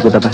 Maksud apa?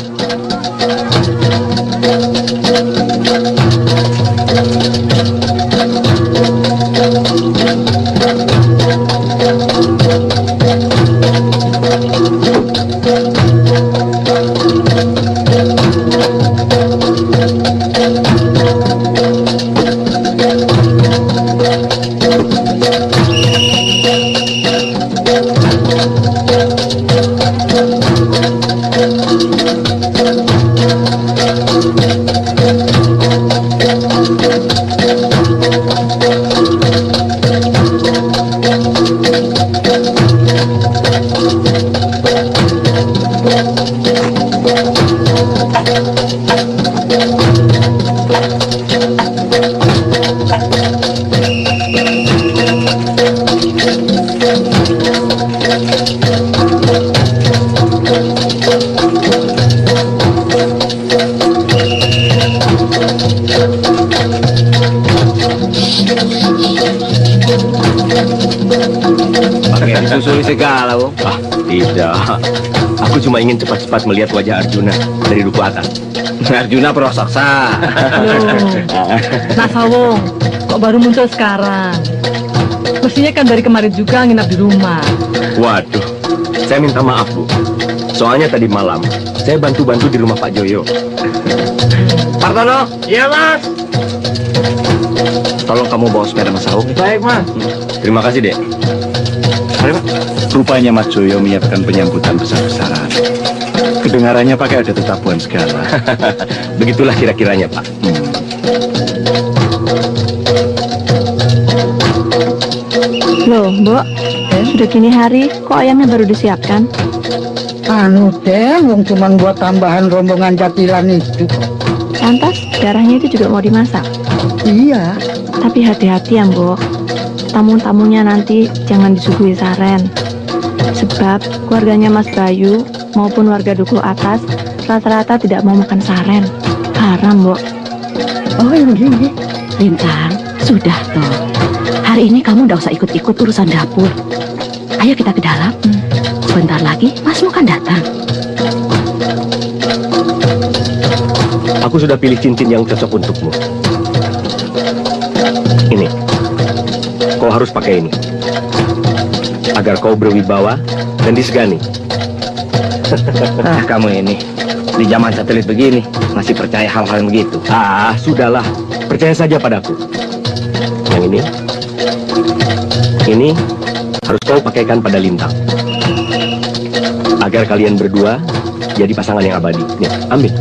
Susui segala, Bung. Ah, tidak. Aku cuma ingin cepat-cepat melihat wajah Arjuna dari duku atas. Arjuna Prasaksa. Nah, Sawung, kok baru muncul sekarang? Mestinya kan dari kemarin juga nginap di rumah. Waduh, saya minta maaf, Bu. Soalnya tadi malam, saya bantu-bantu di rumah Pak Joyo. Partono. Iya, Mas. Tolong kamu bawa sepeda Mas Sawung. Baik, Mas. Terima kasih, Dek. Mari, Pak. Rupanya Mas Joyo menyiapkan penyambutan besar-besaran. Kedengarannya pakai ada tetapuan segala. Begitulah kira-kiranya, Pak. Loh, Mbok, sudah gini hari, kok ayamnya baru disiapkan? Anu deh, wong cuman buat tambahan rombongan jatilan itu. Lantas, darahnya itu juga mau dimasak? Iya. Tapi hati-hati ya, Mbok. Tamu-tamunya nanti jangan disuguhi saren. Sebab keluarganya Mas Bayu maupun warga duku atas rata-rata tidak mau makan saren. Haram, Mbok. Oh, ini. Lintang, sudah toh. Hari ini kamu nggak usah ikut-ikut urusan dapur. Ayo kita ke dalam. Sebentar lagi Masmu kan datang. Aku sudah pilih cincin yang cocok untukmu. Ini. Kau harus pakai ini. Agar kau berwibawa dan disegani. Kamu ini di zaman satelit begini masih percaya hal-hal yang begitu. Ah, sudahlah. Percaya saja padaku. Yang ini harus kau pakaikan pada Lintang. Agar kalian berdua jadi pasangan yang abadi. Nih, ambil.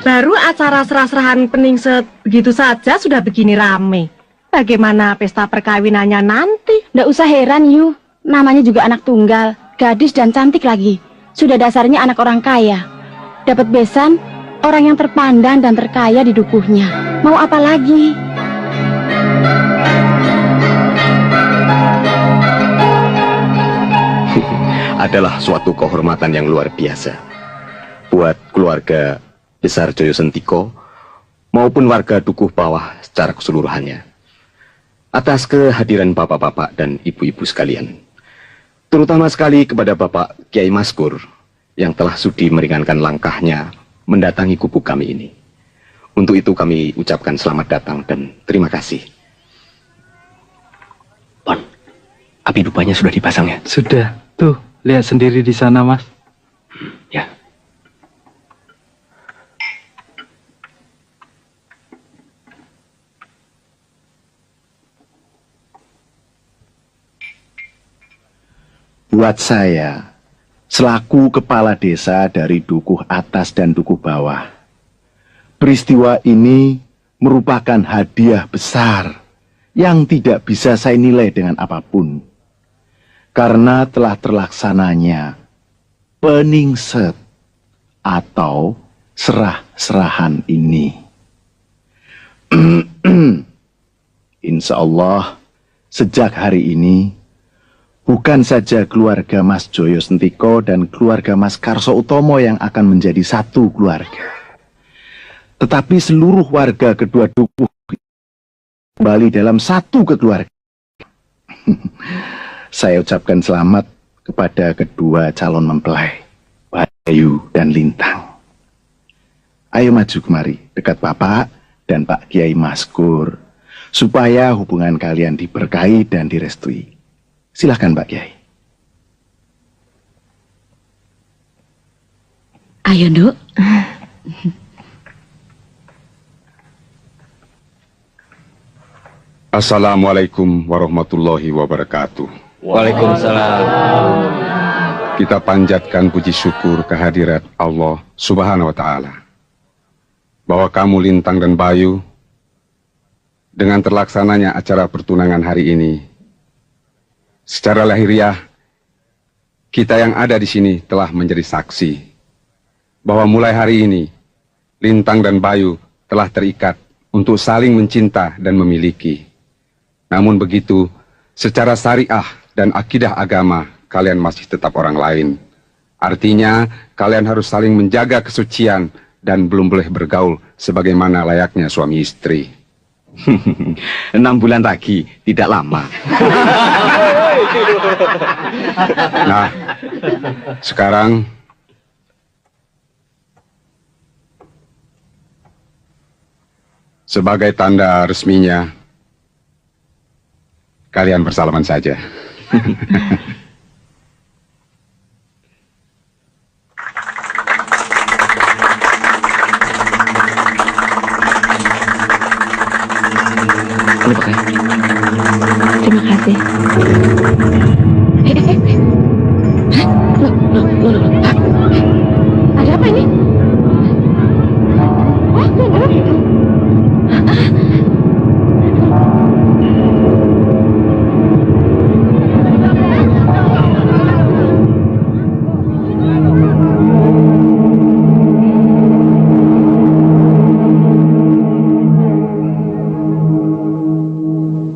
Baru acara serah-serahan peningset begitu saja sudah begini rame. Bagaimana pesta perkawinannya nanti? Nggak usah heran, Yu. Namanya juga anak tunggal, gadis dan cantik lagi. Sudah dasarnya anak orang kaya. dapat besan orang yang terpandang dan terkaya di dukuhnya. Mau apa lagi? Adalah suatu kehormatan yang luar biasa buat keluarga besar Joyo Sentiko maupun warga Dukuh Bawah secara keseluruhannya. Atas kehadiran bapak-bapak dan ibu-ibu sekalian, terutama sekali kepada Bapak Kiai Maskur yang telah sudi meringankan langkahnya mendatangi kubu kami ini. Untuk itu kami ucapkan selamat datang dan terima kasih. Pon, api dupanya sudah dipasang ya? Sudah, tuh, lihat sendiri di sana, Mas. Ya. Buat saya, selaku kepala desa dari Dukuh Atas dan Dukuh Bawah, peristiwa ini merupakan hadiah besar yang tidak bisa saya nilai dengan apapun. Karena telah terlaksananya peningset atau serah-serahan ini. Insya Allah, sejak hari ini, bukan saja keluarga Mas Joyo Sentiko dan keluarga Mas Karso Utomo yang akan menjadi satu keluarga, tetapi seluruh warga kedua dukuh kembali dalam satu keluarga. Saya ucapkan selamat kepada kedua calon mempelai, Bayu dan Lintang. Ayo maju kemari, dekat Bapak dan Pak Kiai Maskur, supaya hubungan kalian diberkahi dan direstui. Silahkan Pak Kiai. Ayo, Nduk. Assalamualaikum warahmatullahi wabarakatuh. Waalaikumsalam. Kita panjatkan puji syukur kehadirat Allah Subhanahu wa Ta'ala, bahwa kamu Lintang dan Bayu, dengan terlaksananya acara pertunangan hari ini, secara lahiriah kita yang ada di sini telah menjadi saksi bahwa mulai hari ini Lintang dan Bayu telah terikat untuk saling mencinta dan memiliki. Namun begitu, secara syariah dan akidah agama, kalian masih tetap orang lain. Artinya, kalian harus saling menjaga kesucian dan belum boleh bergaul sebagaimana layaknya suami istri. 6 bulan lagi, tidak lama. Nah, sekarang sebagai tanda resminya, kalian bersalaman saja. Ini pakai. Terima kasih. Loh. Ada apa ini?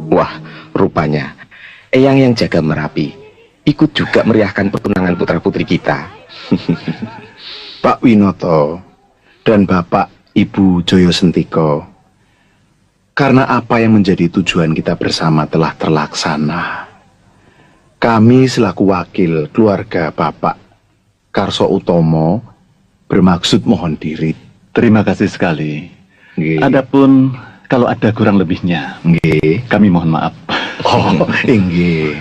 Wah, rupanya Eyang yang jaga Merapi ikut juga meriahkan pertunangan putra-putri kita. Pak Winoto dan Bapak Ibu Joyo Sentiko, karena apa yang menjadi tujuan kita bersama telah terlaksana, kami selaku wakil keluarga Bapak Karso Utomo bermaksud mohon diri. Terima kasih sekali. Nggih. Adapun kalau ada kurang lebihnya, Nggih. kami mohon maaf. Oh, nggih.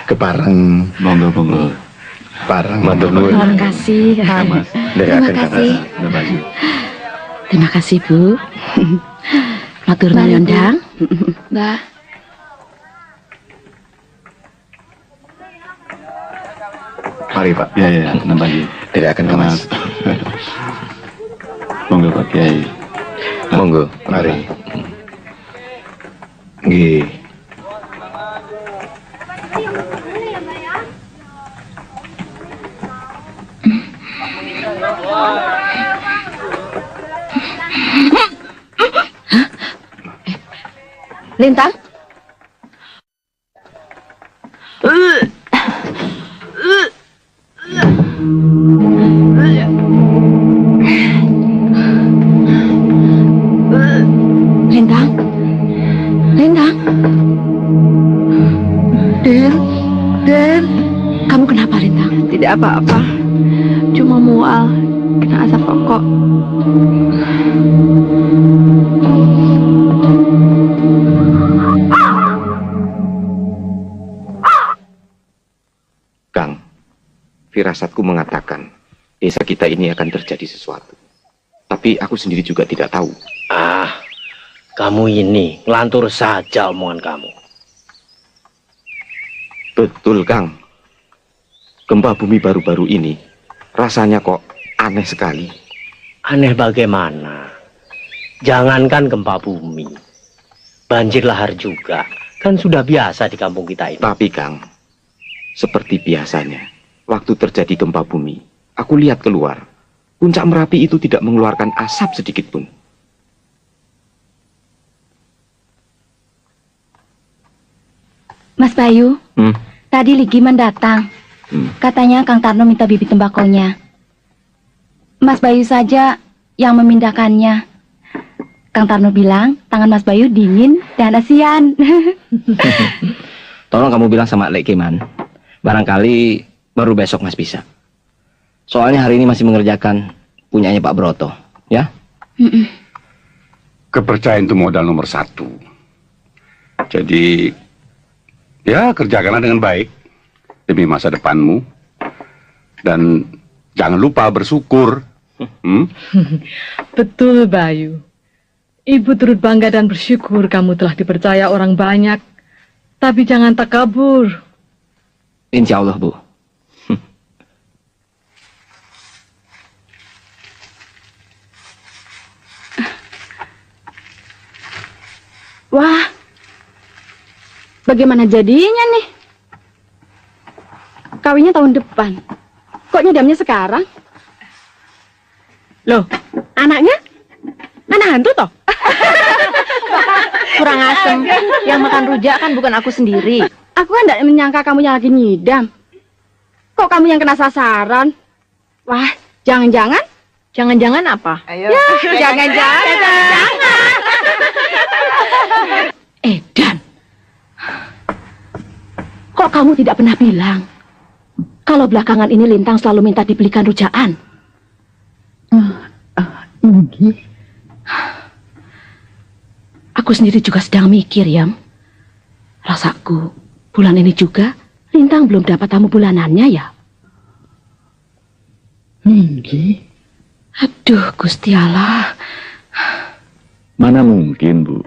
Kepareng Monggo. pareng. Matur nuwun. Terima kasih. Mas. Terima kasih. Terima kasih, Bu. Matur nuwun, Ndang. Mbak, Mari Pak. Ya, nambah lagi. Tidak akan Mas. Monggo Pak Kiai. Monggo. Mari. Nggih. Lintang? Lintang? Lintang? Den, Kamu kenapa, Lintang? tidak apa-apa. Cuma mual, kena asap rokok. Kang, firasatku mengatakan desa kita ini akan terjadi sesuatu. Tapi aku sendiri juga tidak tahu. Ah, kamu ini ngelantur saja omongan kamu. Betul, Kang. Gempa bumi baru-baru ini rasanya kok aneh sekali. Aneh bagaimana? Jangankan gempa bumi, banjir lahar juga kan sudah biasa di kampung kita ini. Tapi, Kang, seperti biasanya, waktu terjadi gempa bumi, aku lihat keluar. Puncak Merapi itu tidak mengeluarkan asap sedikit pun. Mas Bayu, Hmm? tadi Ligiman datang. Katanya Kang Tarno minta bibit tembakonya. Mas Bayu saja yang memindahkannya. Kang Tarno bilang tangan Mas Bayu dingin dan asian. Tolong kamu bilang sama Lek Kiman, barangkali baru besok Mas bisa. Soalnya hari ini masih mengerjakan punyanya Pak Broto, ya? Kepercayaan itu modal nomor 1. Jadi, ya kerjakanlah dengan baik demi masa depanmu. Dan jangan lupa bersyukur. Betul, Bayu. Ibu turut bangga dan bersyukur kamu telah dipercaya orang banyak. Tapi jangan takabur. Insya Allah, Bu. Wah, bagaimana jadinya nih? Kawinnya tahun depan. Kok nyedamnya sekarang? Loh, Anaknya? Anak hantu toh? Kurang asem. Yang makan rujak kan bukan aku sendiri. Aku kan tidak menyangka kamu yang lagi nyidam. Kok kamu yang kena sasaran? Wah, jangan-jangan? jangan-jangan apa? Ya, jangan-jangan. Edan, kok kamu tidak pernah bilang kalau belakangan ini Lintang selalu minta dibelikan rujaan? Aku sendiri juga sedang mikir, Yam. Rasaku, bulan ini juga Lintang belum dapat tamu bulanannya ya. Aduh, Gusti Allah. Mana mungkin, Bu?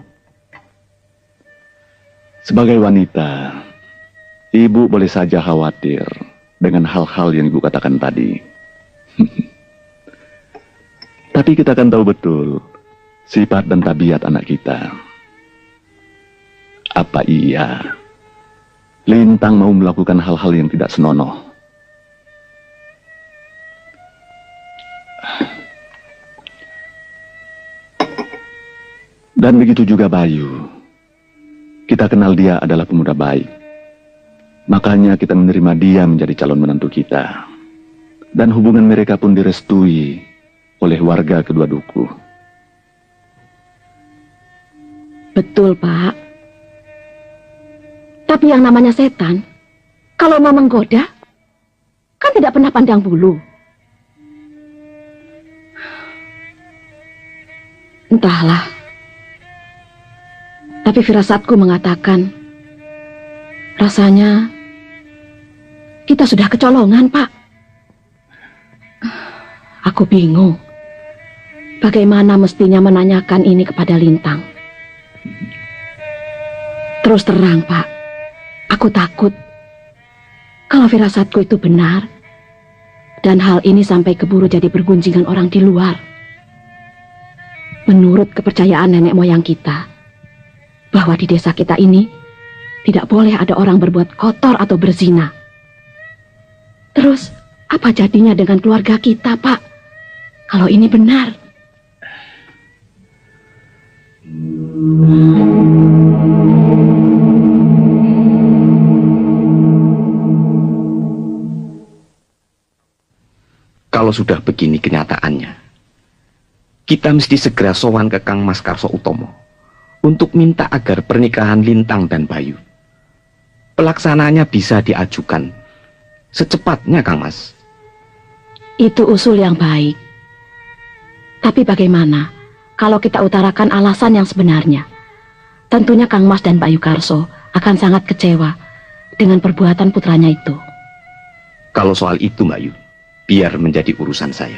Sebagai wanita, Ibu boleh saja khawatir dengan hal-hal yang Ibu katakan tadi. Tapi kita kan tahu betul sifat dan tabiat anak kita. Apa iya Lintang mau melakukan hal-hal yang tidak senonoh? Dan begitu juga Bayu. Kita kenal dia adalah pemuda baik. Makanya kita menerima dia menjadi calon menantu kita. Dan hubungan mereka pun direstui oleh warga kedua duku. Betul, Pak. Tapi yang namanya setan, kalau mau menggoda, kan tidak pernah pandang bulu. Entahlah. Tapi firasatku mengatakan, rasanya kita sudah kecolongan, Pak. Aku bingung. Bagaimana mestinya menanyakan ini kepada Lintang? Terus terang, Pak. Aku takut kalau firasatku itu benar dan hal ini sampai keburu jadi bergunjingan orang di luar. Menurut kepercayaan nenek moyang kita, bahwa di desa kita ini tidak boleh ada orang berbuat kotor atau berzina. Terus, apa jadinya dengan keluarga kita, Pak? Kalau ini benar. kalau sudah begini kenyataannya, kita mesti segera sowan ke Kang Mas Karso Utomo untuk minta agar pernikahan Lintang dan Bayu pelaksananya bisa diajukan secepatnya, Kang Mas. Itu usul yang baik. Tapi bagaimana kalau kita utarakan alasan yang sebenarnya? Tentunya Kang Mas dan Bayu Karso akan sangat kecewa dengan perbuatan putranya itu. Kalau soal itu, Mbak Yu, biar menjadi urusan saya.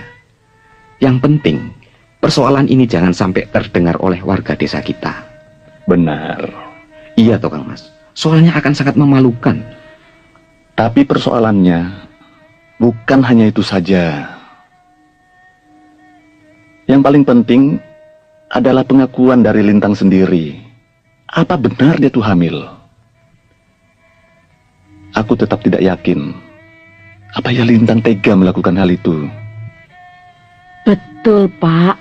Yang penting, persoalan ini jangan sampai terdengar oleh warga desa kita. Benar. Iya toh, Kang Mas. Soalnya akan sangat memalukan. Tapi persoalannya bukan hanya itu saja. Yang paling penting adalah pengakuan dari Lintang sendiri. Apa benar dia tuh hamil? Aku tetap tidak yakin. Apa ya Lintang tega melakukan hal itu? Betul, Pak.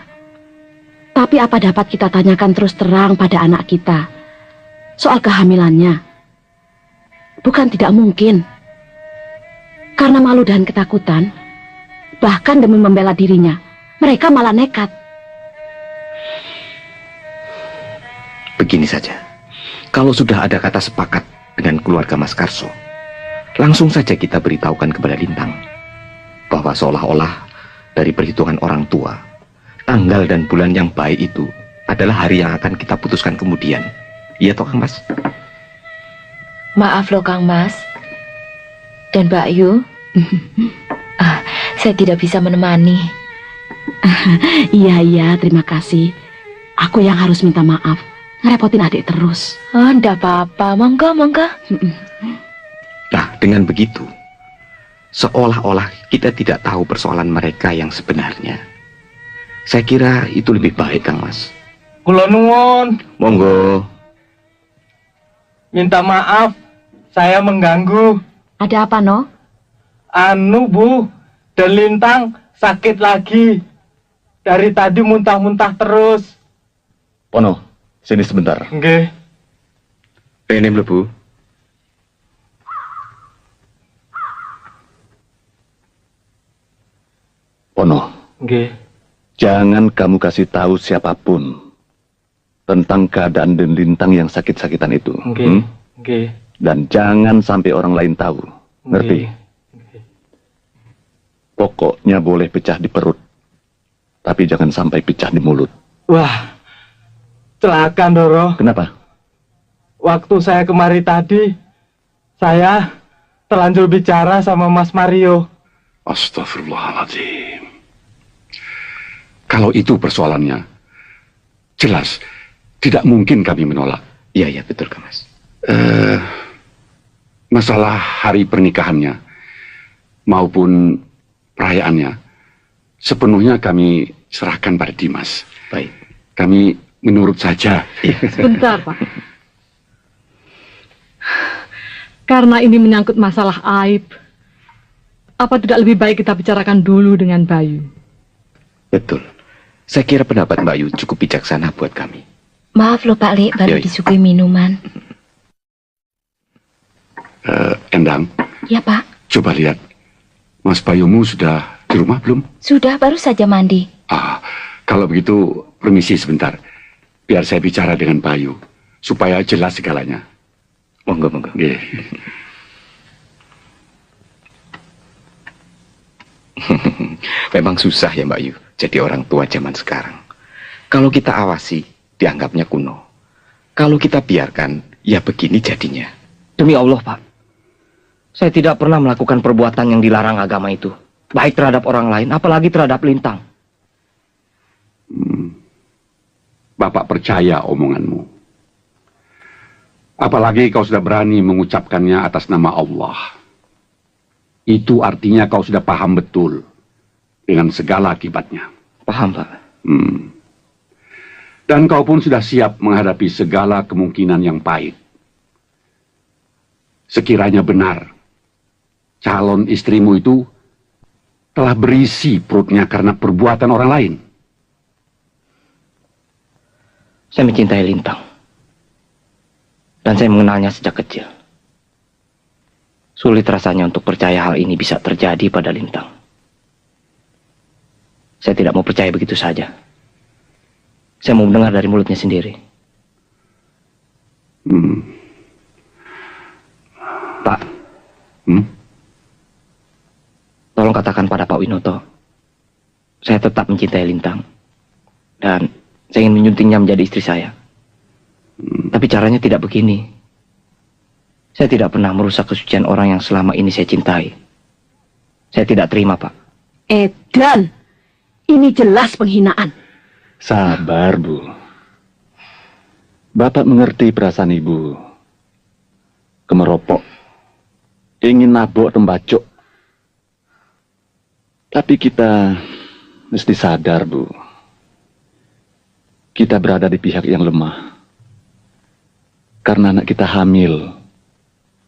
Tapi apa dapat kita tanyakan terus terang pada anak kita soal kehamilannya? Bukan tidak mungkin. Karena malu dan ketakutan, bahkan demi membela dirinya, mereka malah nekat. Begini saja, kalau sudah ada kata sepakat dengan keluarga Mas Karso, langsung saja kita beritahukan kepada Lintang bahwa seolah-olah dari perhitungan orang tua, tanggal dan bulan yang baik itu adalah hari yang akan kita putuskan kemudian. Iya toh, Kang Mas? Maaf loh Kang Mas dan Mbak Yu. Saya tidak bisa menemani. Iya, terima kasih. Aku yang harus minta maaf. Ngerepotin adik terus. Enggak apa-apa, monggo. Nah, dengan begitu, seolah-olah kita tidak tahu persoalan mereka yang sebenarnya. Saya kira itu lebih baik, Kang Mas. Kula nuwun. Monggo. Minta maaf, saya mengganggu. Ada apa, No? Anu, Bu, dan Lintang sakit lagi. Dari tadi muntah-muntah terus. Pono, sini sebentar. Nggih. Ini Bu. Pono. Nggih. Jangan kamu kasih tahu siapapun tentang keadaan Den Lintang yang sakit-sakitan itu. Nggih. Nggih. Dan jangan sampai orang lain tahu. Ngerti? Pokoknya boleh pecah di perut, tapi jangan sampai pecah di mulut. Wah, celaka Doro. Kenapa? Waktu saya kemari tadi, saya terlanjur bicara sama Mas Mario. Astagfirullahaladzim. Kalau itu persoalannya, jelas tidak mungkin kami menolak. Iya, betul, Kang Mas. Masalah hari pernikahannya maupun perayaannya sepenuhnya kami serahkan pada Dimas. Baik. Kami menurut saja. Sebentar, Pak. Karena ini menyangkut masalah aib, apa tidak lebih baik kita bicarakan dulu dengan Bayu? Betul. Saya kira pendapat Mbak Yu cukup bijaksana buat kami. Maaf loh Pak Li, baru disuguhi minuman. Endang. Ya Pak. Coba lihat, Mas Bayumu sudah di rumah belum? Sudah, baru saja mandi. Kalau begitu, permisi sebentar. Biar saya bicara dengan Bayu, supaya jelas segalanya. Monggo. Yeah. Memang susah ya Mbak Yu, jadi orang tua zaman sekarang. Kalau kita awasi, dianggapnya kuno. Kalau kita biarkan, ya begini jadinya. Demi Allah, Pak. Saya tidak pernah melakukan perbuatan yang dilarang agama itu. Baik terhadap orang lain, apalagi terhadap Lintang. Bapak percaya omonganmu. Apalagi kau sudah berani mengucapkannya atas nama Allah. Itu artinya kau sudah paham betul dengan segala akibatnya. Paham, Pak. Dan kau pun sudah siap menghadapi segala kemungkinan yang pahit. Sekiranya benar, calon istrimu itu telah berisi perutnya karena perbuatan orang lain. Saya mencintai Lintang. Dan saya mengenalnya sejak kecil. Sulit rasanya untuk percaya hal ini bisa terjadi pada Lintang. Saya tidak mau percaya begitu saja. Saya mau mendengar dari mulutnya sendiri. Pak, tolong katakan pada Pak Winoto, saya tetap mencintai Lintang. Dan saya ingin menyuntingnya menjadi istri saya. Tapi caranya tidak begini. Saya tidak pernah merusak kesucian orang yang selama ini saya cintai. Saya tidak terima, Pak. Edan, ini jelas penghinaan. Sabar, Bu. Bapak mengerti perasaan Ibu. Kemeropok. Ingin nabok tembacok. Tapi kita mesti sadar, Bu. Kita berada di pihak yang lemah. Karena anak kita hamil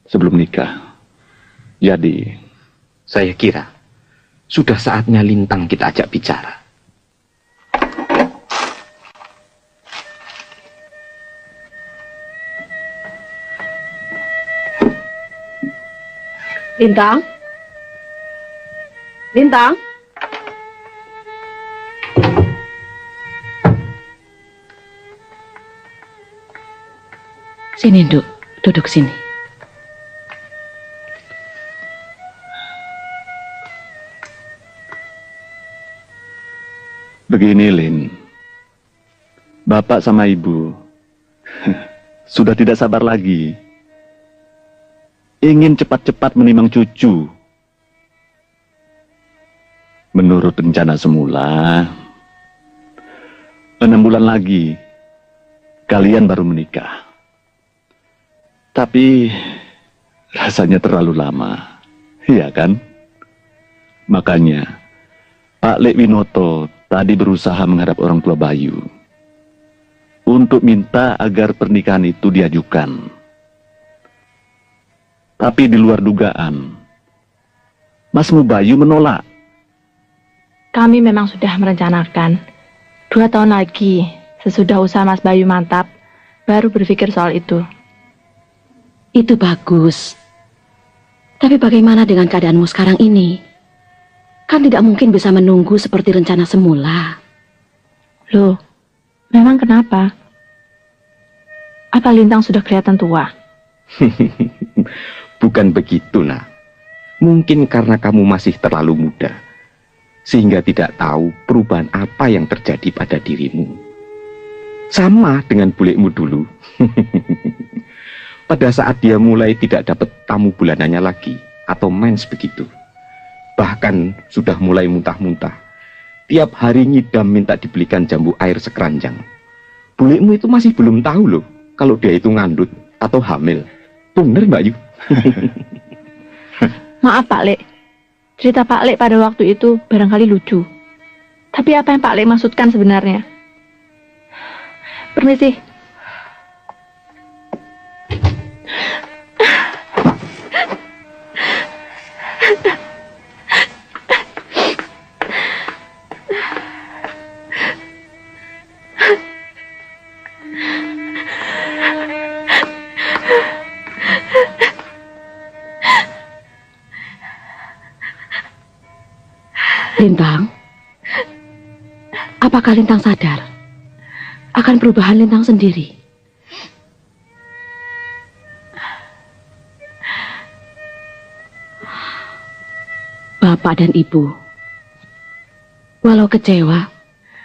sebelum nikah. Jadi, Saya kira sudah saatnya Lintang kita ajak bicara. Lintang? Lintang? Sini, Nduk. Duduk sini. begini, Lin. Bapak sama Ibu sudah tidak sabar lagi. Ingin cepat-cepat menimang cucu. Menurut rencana semula, 6 bulan lagi kalian baru menikah. Tapi rasanya terlalu lama, iya kan? Makanya Pak Lek Winoto tadi berusaha menghadap orang tua Bayu untuk minta agar pernikahan itu diajukan. Tapi di luar dugaan, Masmu Bayu menolak. Kami memang sudah merencanakan 2 tahun lagi sesudah usaha Mas Bayu mantap, baru berpikir soal itu. Itu bagus. Tapi bagaimana dengan keadaanmu sekarang ini? Kan tidak mungkin bisa menunggu seperti rencana semula. Loh, memang kenapa? Apa Lintang sudah kelihatan tua? Bukan begitu, Nak. Mungkin karena kamu masih terlalu muda, sehingga tidak tahu perubahan apa yang terjadi pada dirimu. Sama dengan bulekmu dulu. Pada saat dia mulai tidak dapat tamu bulanannya lagi, atau mens begitu. Bahkan sudah mulai muntah-muntah. Tiap hari ngidam minta dibelikan jambu air sekeranjang. Bulekmu itu masih belum tahu loh, kalau dia itu ngandut atau hamil. Bener, Mbak Yu? Maaf Pak Lek, cerita Pak Lek pada waktu itu barangkali lucu. Tapi apa yang Pak Lek maksudkan sebenarnya? Permisi. Lintang, apakah Lintang sadar akan perubahan Lintang sendiri? Bapak dan Ibu, walau kecewa,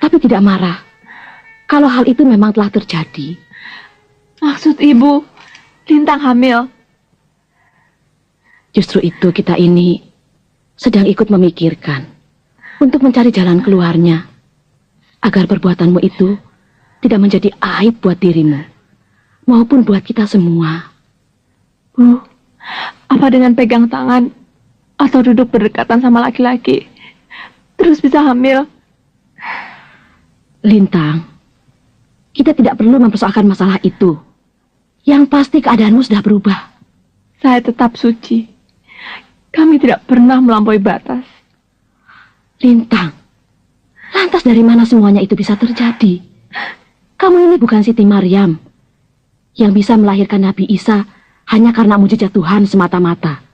tapi tidak marah kalau hal itu memang telah terjadi. Maksud Ibu, Lintang hamil? Justru itu kita ini sedang ikut memikirkan untuk mencari jalan keluarnya, agar perbuatanmu itu tidak menjadi aib buat dirimu, maupun buat kita semua. Bu, apa dengan pegang tangan atau duduk berdekatan sama laki-laki terus bisa hamil? Lintang, kita tidak perlu mempersoalkan masalah itu. Yang pasti keadaanmu sudah berubah. Saya tetap suci. Kami tidak pernah melampaui batas. Lintang, lantas dari mana semuanya itu bisa terjadi? Kamu ini bukan Siti Maryam yang bisa melahirkan Nabi Isa hanya karena mujizat Tuhan semata-mata.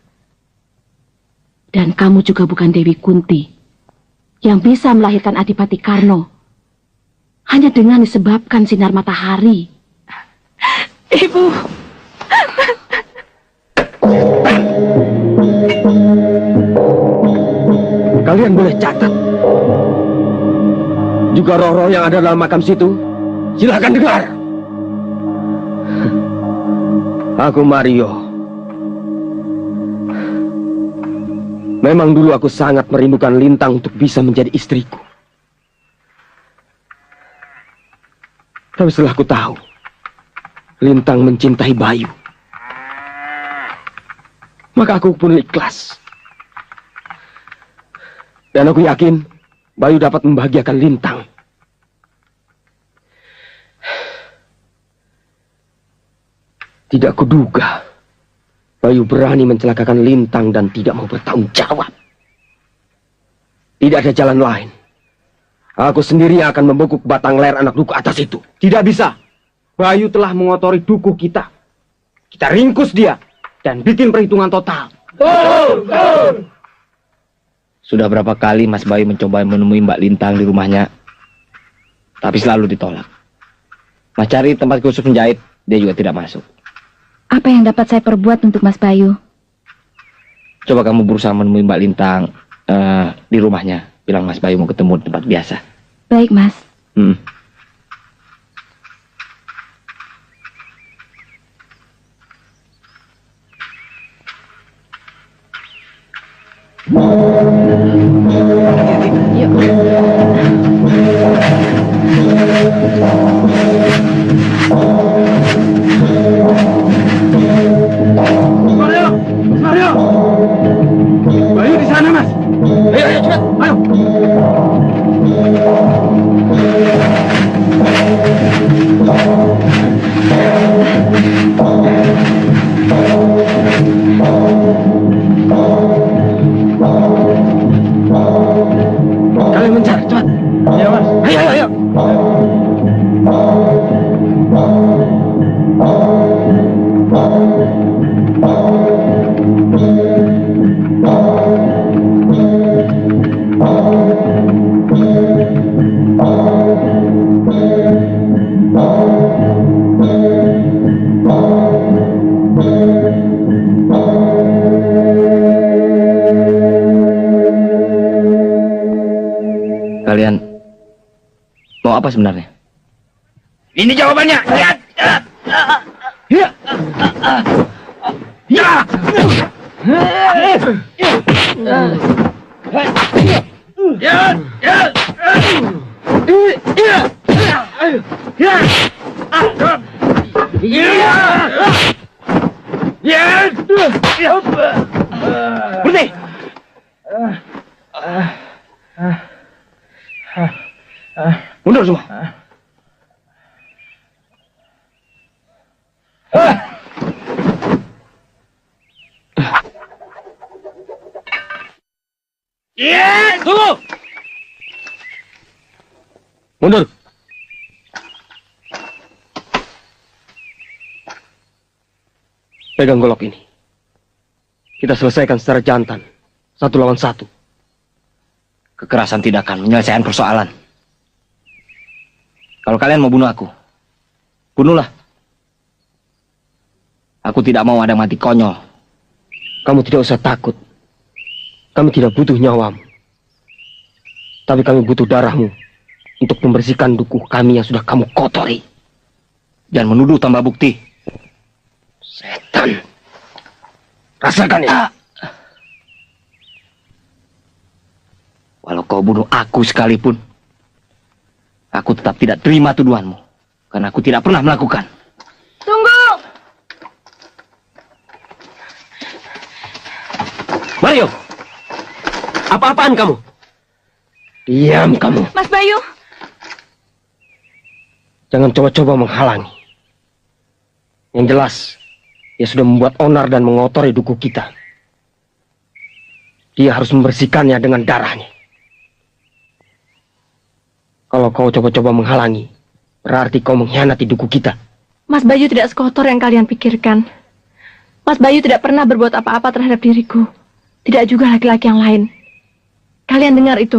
Dan kamu juga bukan Dewi Kunti yang bisa melahirkan Adipati Karno hanya dengan disebabkan sinar matahari. Ibu. Kalian boleh catat. Juga roh-roh yang ada dalam makam situ, silahkan dengar. Aku Mario. Memang dulu aku sangat merindukan Lintang untuk bisa menjadi istriku. Tapi setelah aku tahu Lintang mencintai Bayu, maka aku pun ikhlas. Dan aku yakin Bayu dapat membahagiakan Lintang. Tidak kuduga Bayu berani mencelakakan Lintang dan tidak mau bertanggung jawab. Tidak ada jalan lain. Aku sendiri yang akan membekuk batang leher anak duku atas itu. Tidak bisa. Bayu telah mengotori duku kita. Kita ringkus dia dan bikin perhitungan total. Sudah berapa kali Mas Bayu mencoba menemui Mbak Lintang di rumahnya, tapi selalu ditolak. Mas cari tempat khusus menjahit, dia juga tidak masuk. Apa yang dapat saya perbuat untuk Mas Bayu? Coba kamu berusaha menemui Mbak Lintang di rumahnya. Bilang Mas Bayu mau ketemu di tempat biasa. Baik, Mas. Mario! Bayu di sana, Mas. Ayo, cepat. Ayo. Kalian mencari, cepat. Iya, Mas. Ayo, ayo, ayo. Kalian mau apa sebenarnya? Ini jawabannya. Lihat. Ya. Ya. Berhenti. Mundur semua. Tunggu. Mundur. Pegang golok ini. Kita selesaikan secara jantan. 1 lawan 1. Kekerasan tidak akan menyelesaikan persoalan. Kalau kalian mau bunuh aku, bunuhlah. Aku tidak mau ada mati konyol. Kamu tidak usah takut. Kami tidak butuh nyawamu. Tapi kami butuh darahmu untuk membersihkan dukuh kami yang sudah kamu kotori. Dan menuduh tambah bukti. Setan. Rasakan ya. Walau kau bunuh aku sekalipun, aku tetap tidak terima tuduhanmu. Karena aku tidak pernah melakukan. Tunggu! Mario! Apa-apaan kamu? Diam kamu. Mas Bayu! Jangan coba-coba menghalangi. Yang jelas, dia sudah membuat onar dan mengotori duku kita. Dia harus membersihkannya dengan darahnya. Kalau kau coba-coba menghalangi, berarti kau mengkhianati duku kita. Mas Bayu tidak sekotor yang kalian pikirkan. Mas Bayu tidak pernah berbuat apa-apa terhadap diriku. Tidak juga laki-laki yang lain. Kalian dengar itu?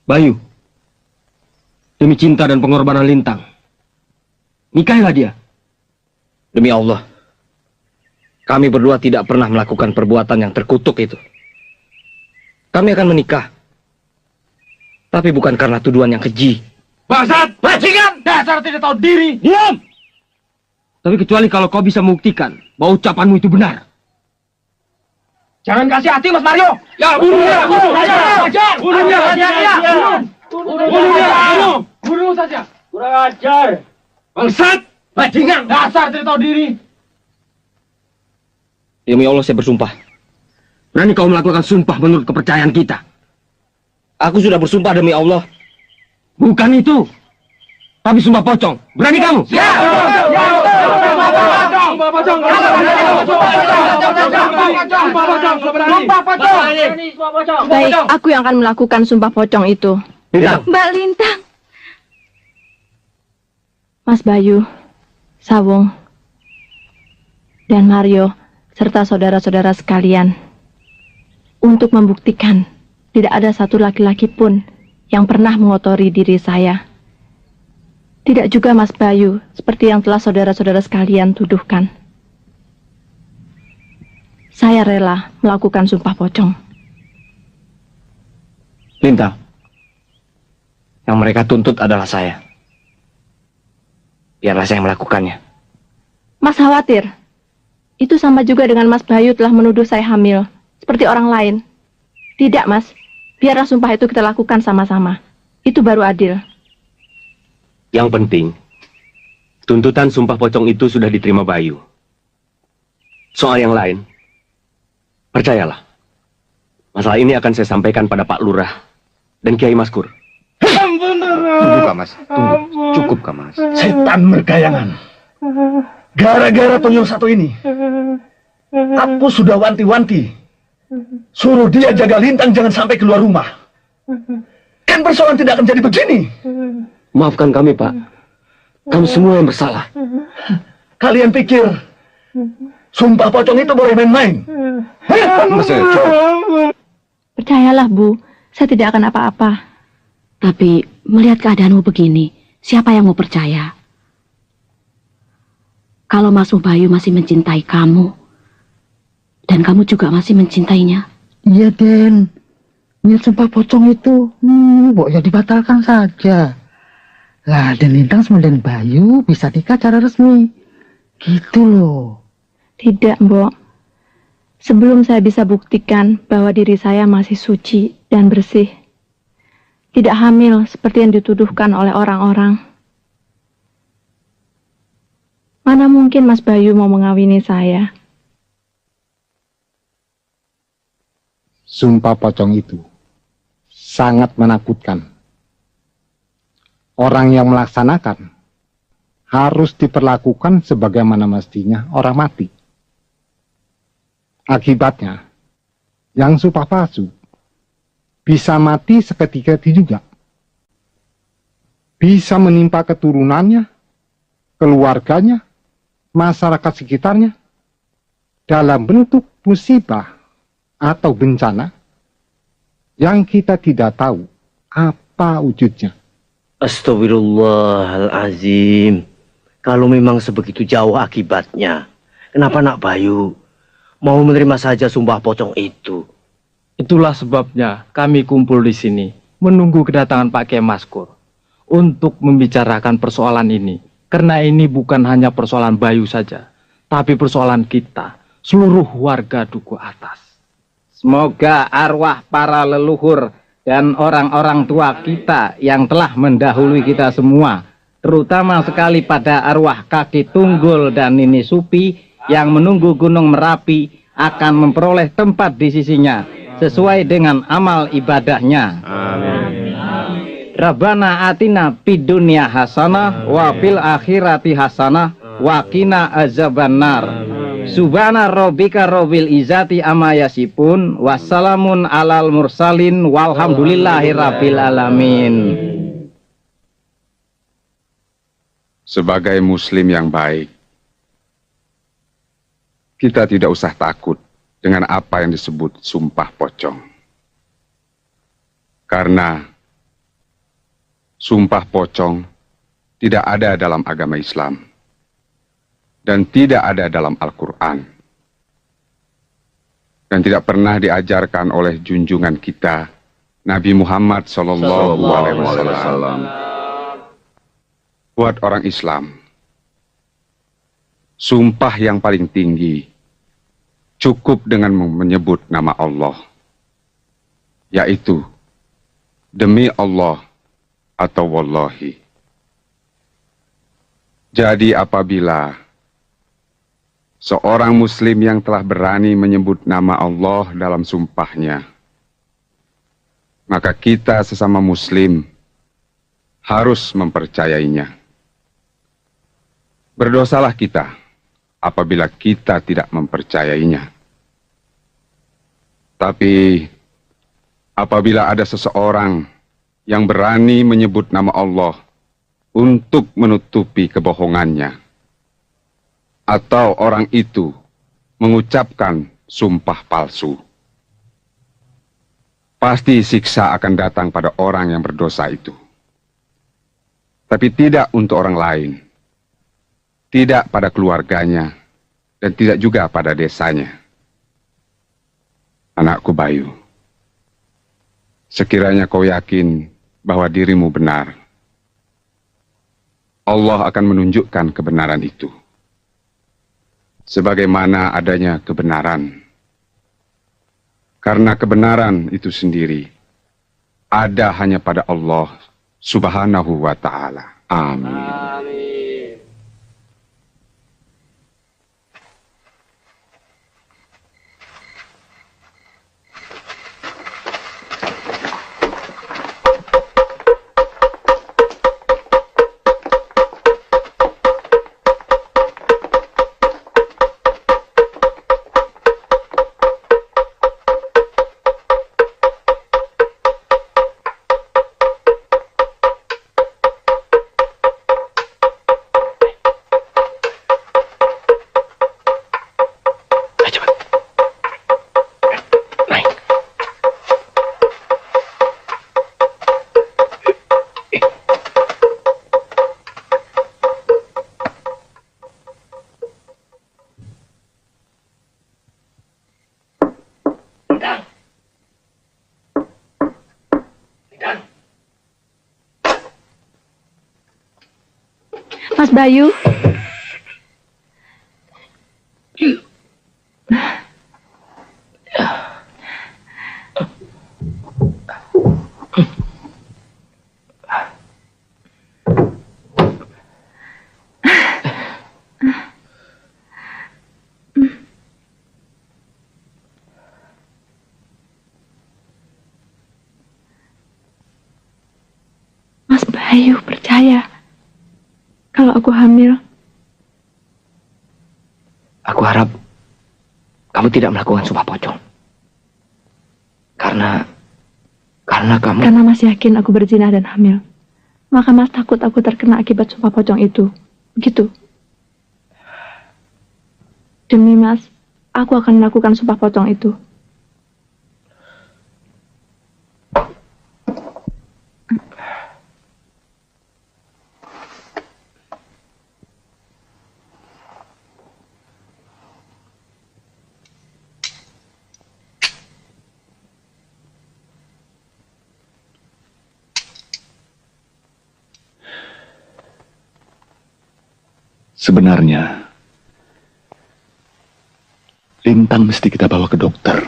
Bayu, demi cinta dan pengorbanan Lintang, nikahilah dia. Demi Allah, kami berdua tidak pernah melakukan perbuatan yang terkutuk itu. Kami akan menikah, tapi bukan karena tuduhan yang keji. Bangsat, bajingan, dasar tidak tahu diri. Diam! Tapi kecuali kalau kau bisa membuktikan bahwa ucapanmu itu benar. Jangan kasih hati, Mas Mario. Ya, bunuh dia, bunuh saja. Bunuh dia, bunuh saja. Kurang ajar. Bangsat, bajingan, dasar tidak tahu diri. Demi Allah saya bersumpah. Berani kau melakukan sumpah menurut kepercayaan kita? Aku sudah bersumpah demi Allah. Bukan itu, tapi sumpah pocong. Berani kamu? Ya. Baik, aku yang akan melakukan sumpah pocong itu. Mbak Lintang. Mas Bayu, Sawung, dan Mario, serta saudara-saudara sekalian, untuk membuktikan tidak ada satu laki-laki pun yang pernah mengotori diri saya. Tidak juga Mas Bayu, seperti yang telah saudara-saudara sekalian tuduhkan. Saya rela melakukan sumpah pocong. Lintang, yang mereka tuntut adalah saya. Biarlah saya melakukannya. Mas khawatir? Itu sama juga dengan Mas Bayu telah menuduh saya hamil, seperti orang lain. Tidak, Mas. Biarlah sumpah itu kita lakukan sama-sama. Itu baru adil. Yang penting, tuntutan sumpah pocong itu sudah diterima Bayu. Soal yang lain, percayalah, masalah ini akan saya sampaikan pada Pak Lurah dan Kiai Maskur. Tunggu, Kak Mas. Tunggu. Cukup, Kak Mas. Setan mergayangan. Gara-gara tuyul satu ini, aku sudah wanti-wanti. Suruh dia jaga Lintang jangan sampai keluar rumah. Kan persoalan tidak akan jadi begini. Maafkan kami, Pak. Kami semua yang bersalah. Kalian pikir sumpah pocong itu boleh main-main? Percayalah, Bu. Saya tidak akan apa-apa. Tapi melihat keadaanmu begini, siapa yang mau percaya? Kalau Mas Bayu masih mencintai kamu, dan kamu juga masih mencintainya. Iya, Den. Niat sumpah pocong itu, ya dibatalkan saja. Lah, Den Lintang sama Den Bayu bisa nikah secara resmi. Gitu loh. Tidak, Mbok. Sebelum saya bisa buktikan bahwa diri saya masih suci dan bersih, tidak hamil seperti yang dituduhkan oleh orang-orang. Mana mungkin Mas Bayu mau mengawini saya? Sumpah pocong itu sangat menakutkan. Orang yang melaksanakan harus diperlakukan sebagaimana mestinya orang mati. Akibatnya, yang sumpah palsu bisa mati seketika itu juga. Bisa menimpa keturunannya, keluarganya, masyarakat sekitarnya, dalam bentuk musibah atau bencana yang kita tidak tahu apa wujudnya. Astagfirullahalazim. Kalau memang sebegitu jauh akibatnya, kenapa Nak Bayu mau menerima saja sumpah pocong itu? Itulah sebabnya kami kumpul di sini, menunggu kedatangan Pak Kiai Maskur untuk membicarakan persoalan ini. Karena ini bukan hanya persoalan Bayu saja, tapi persoalan kita, seluruh warga Duku Atas. Semoga arwah para leluhur dan orang-orang tua kita yang telah mendahului kita semua, terutama sekali pada arwah Kaki Tunggul dan Nini Supi yang menunggu Gunung Merapi, akan memperoleh tempat di sisinya sesuai dengan amal ibadahnya. Amin. Rabbana atina fid dunya hasanah wa fil akhirati hasanah wa qina azabannar. Subhana rabbika rabbil izzati amma yasifun, wassalamun alal mursalin, walhamdulillahi rabbil alamin. Sebagai muslim yang baik, kita tidak usah takut dengan apa yang disebut sumpah pocong. Karena sumpah pocong tidak ada dalam agama Islam dan tidak ada dalam Al-Quran dan tidak pernah diajarkan oleh junjungan kita Nabi Muhammad SAW. Buat orang Islam, sumpah yang paling tinggi cukup dengan menyebut nama Allah, yaitu demi Allah atau wallahi. Jadi apabila seorang muslim yang telah berani menyebut nama Allah dalam sumpahnya, maka kita sesama muslim harus mempercayainya. Berdosalah kita apabila kita tidak mempercayainya. Tapi apabila ada seseorang yang berani menyebut nama Allah untuk menutupi kebohongannya, atau orang itu mengucapkan sumpah palsu, pasti siksa akan datang pada orang yang berdosa itu. Tapi tidak untuk orang lain, tidak pada keluarganya, dan tidak juga pada desanya. Anakku Bayu, sekiranya kau yakin bahwa dirimu benar, Allah akan menunjukkan kebenaran itu. Sebagaimana adanya kebenaran. Karena kebenaran itu sendiri ada hanya pada Allah Subhanahu wa ta'ala. Amin. Mas Bayu. Mas Bayu percaya kalau aku hamil. Aku harap kamu tidak melakukan sumpah pocong. Karena kamu... Karena Mas yakin aku berzina dan hamil. Maka Mas takut aku terkena akibat sumpah pocong itu. Begitu. Demi Mas, aku akan melakukan sumpah pocong itu. Sebenarnya, Lintang mesti kita bawa ke dokter.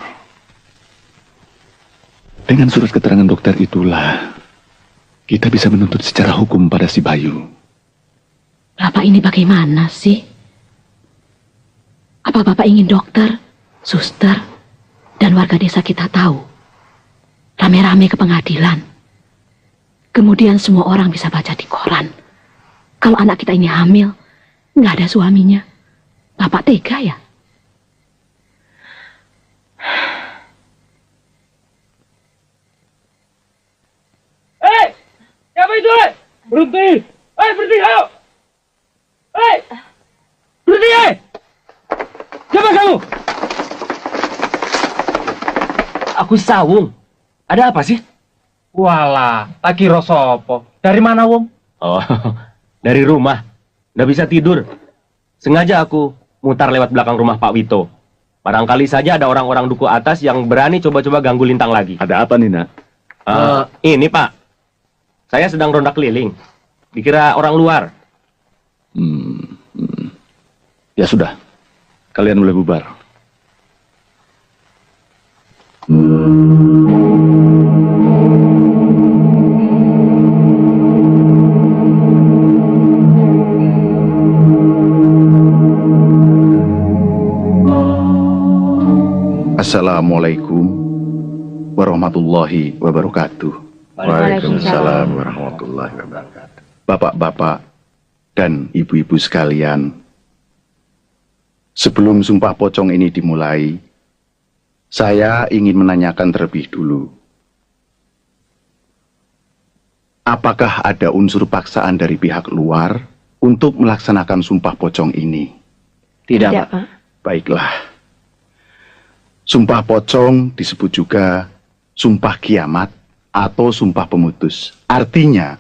Dengan surat keterangan dokter itulah, kita bisa menuntut secara hukum pada si Bayu. Bapak ini bagaimana sih? Apa Bapak ingin dokter, suster, dan warga desa kita tahu? Rame-rame ke pengadilan. Kemudian semua orang bisa baca di koran. Kalau anak kita ini hamil, nggak ada suaminya. Bapak tega ya? Hei! Siapa itu? Berhenti! Hei, berhenti, ayo! Hei! Berhenti, hei! Siapa kamu? Aku Sawung. Ada apa sih? Walah, lagi rosopo. Dari mana, Wong? Oh, dari rumah. Nggak bisa tidur. Sengaja aku mutar lewat belakang rumah Pak Wito. Barangkali saja ada orang-orang duku atas yang berani coba-coba ganggu Lintang lagi. Ada apa nih, Nak? Ini, Pak. Saya sedang ronda keliling. Dikira orang luar. Ya sudah. Kalian boleh bubar. Assalamualaikum warahmatullahi wabarakatuh. Waalaikumsalam warahmatullahi wabarakatuh. Bapak-bapak dan ibu-ibu sekalian, sebelum sumpah pocong ini dimulai, saya ingin menanyakan terlebih dulu. Apakah ada unsur paksaan dari pihak luar untuk melaksanakan sumpah pocong ini? Tidak, Pak. Baiklah. Sumpah pocong disebut juga sumpah kiamat atau sumpah pemutus. Artinya,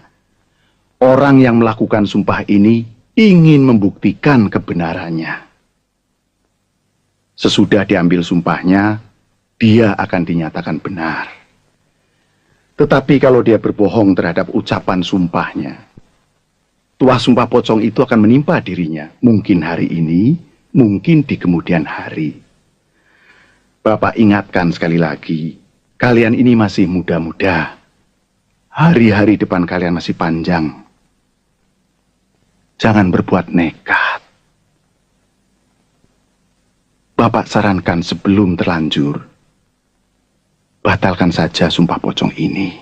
orang yang melakukan sumpah ini ingin membuktikan kebenarannya. Sesudah diambil sumpahnya, dia akan dinyatakan benar. Tetapi kalau dia berbohong terhadap ucapan sumpahnya, tuah sumpah pocong itu akan menimpa dirinya. Mungkin hari ini, mungkin di kemudian hari. Bapak ingatkan sekali lagi, kalian ini masih muda-muda. Hari-hari depan kalian masih panjang. Jangan berbuat nekat. Bapak sarankan sebelum terlanjur, batalkan saja sumpah pocong ini.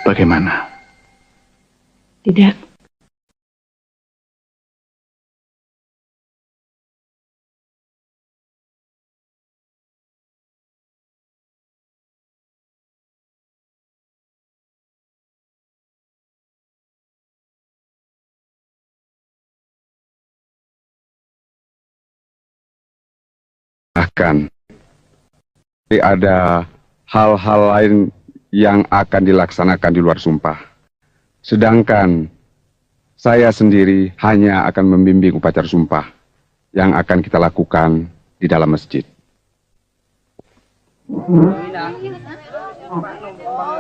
Bagaimana? Tidak. Bahkan ada hal-hal lain yang akan dilaksanakan di luar sumpah. Sedangkan saya sendiri hanya akan membimbing upacara sumpah yang akan kita lakukan di dalam masjid. Muhammad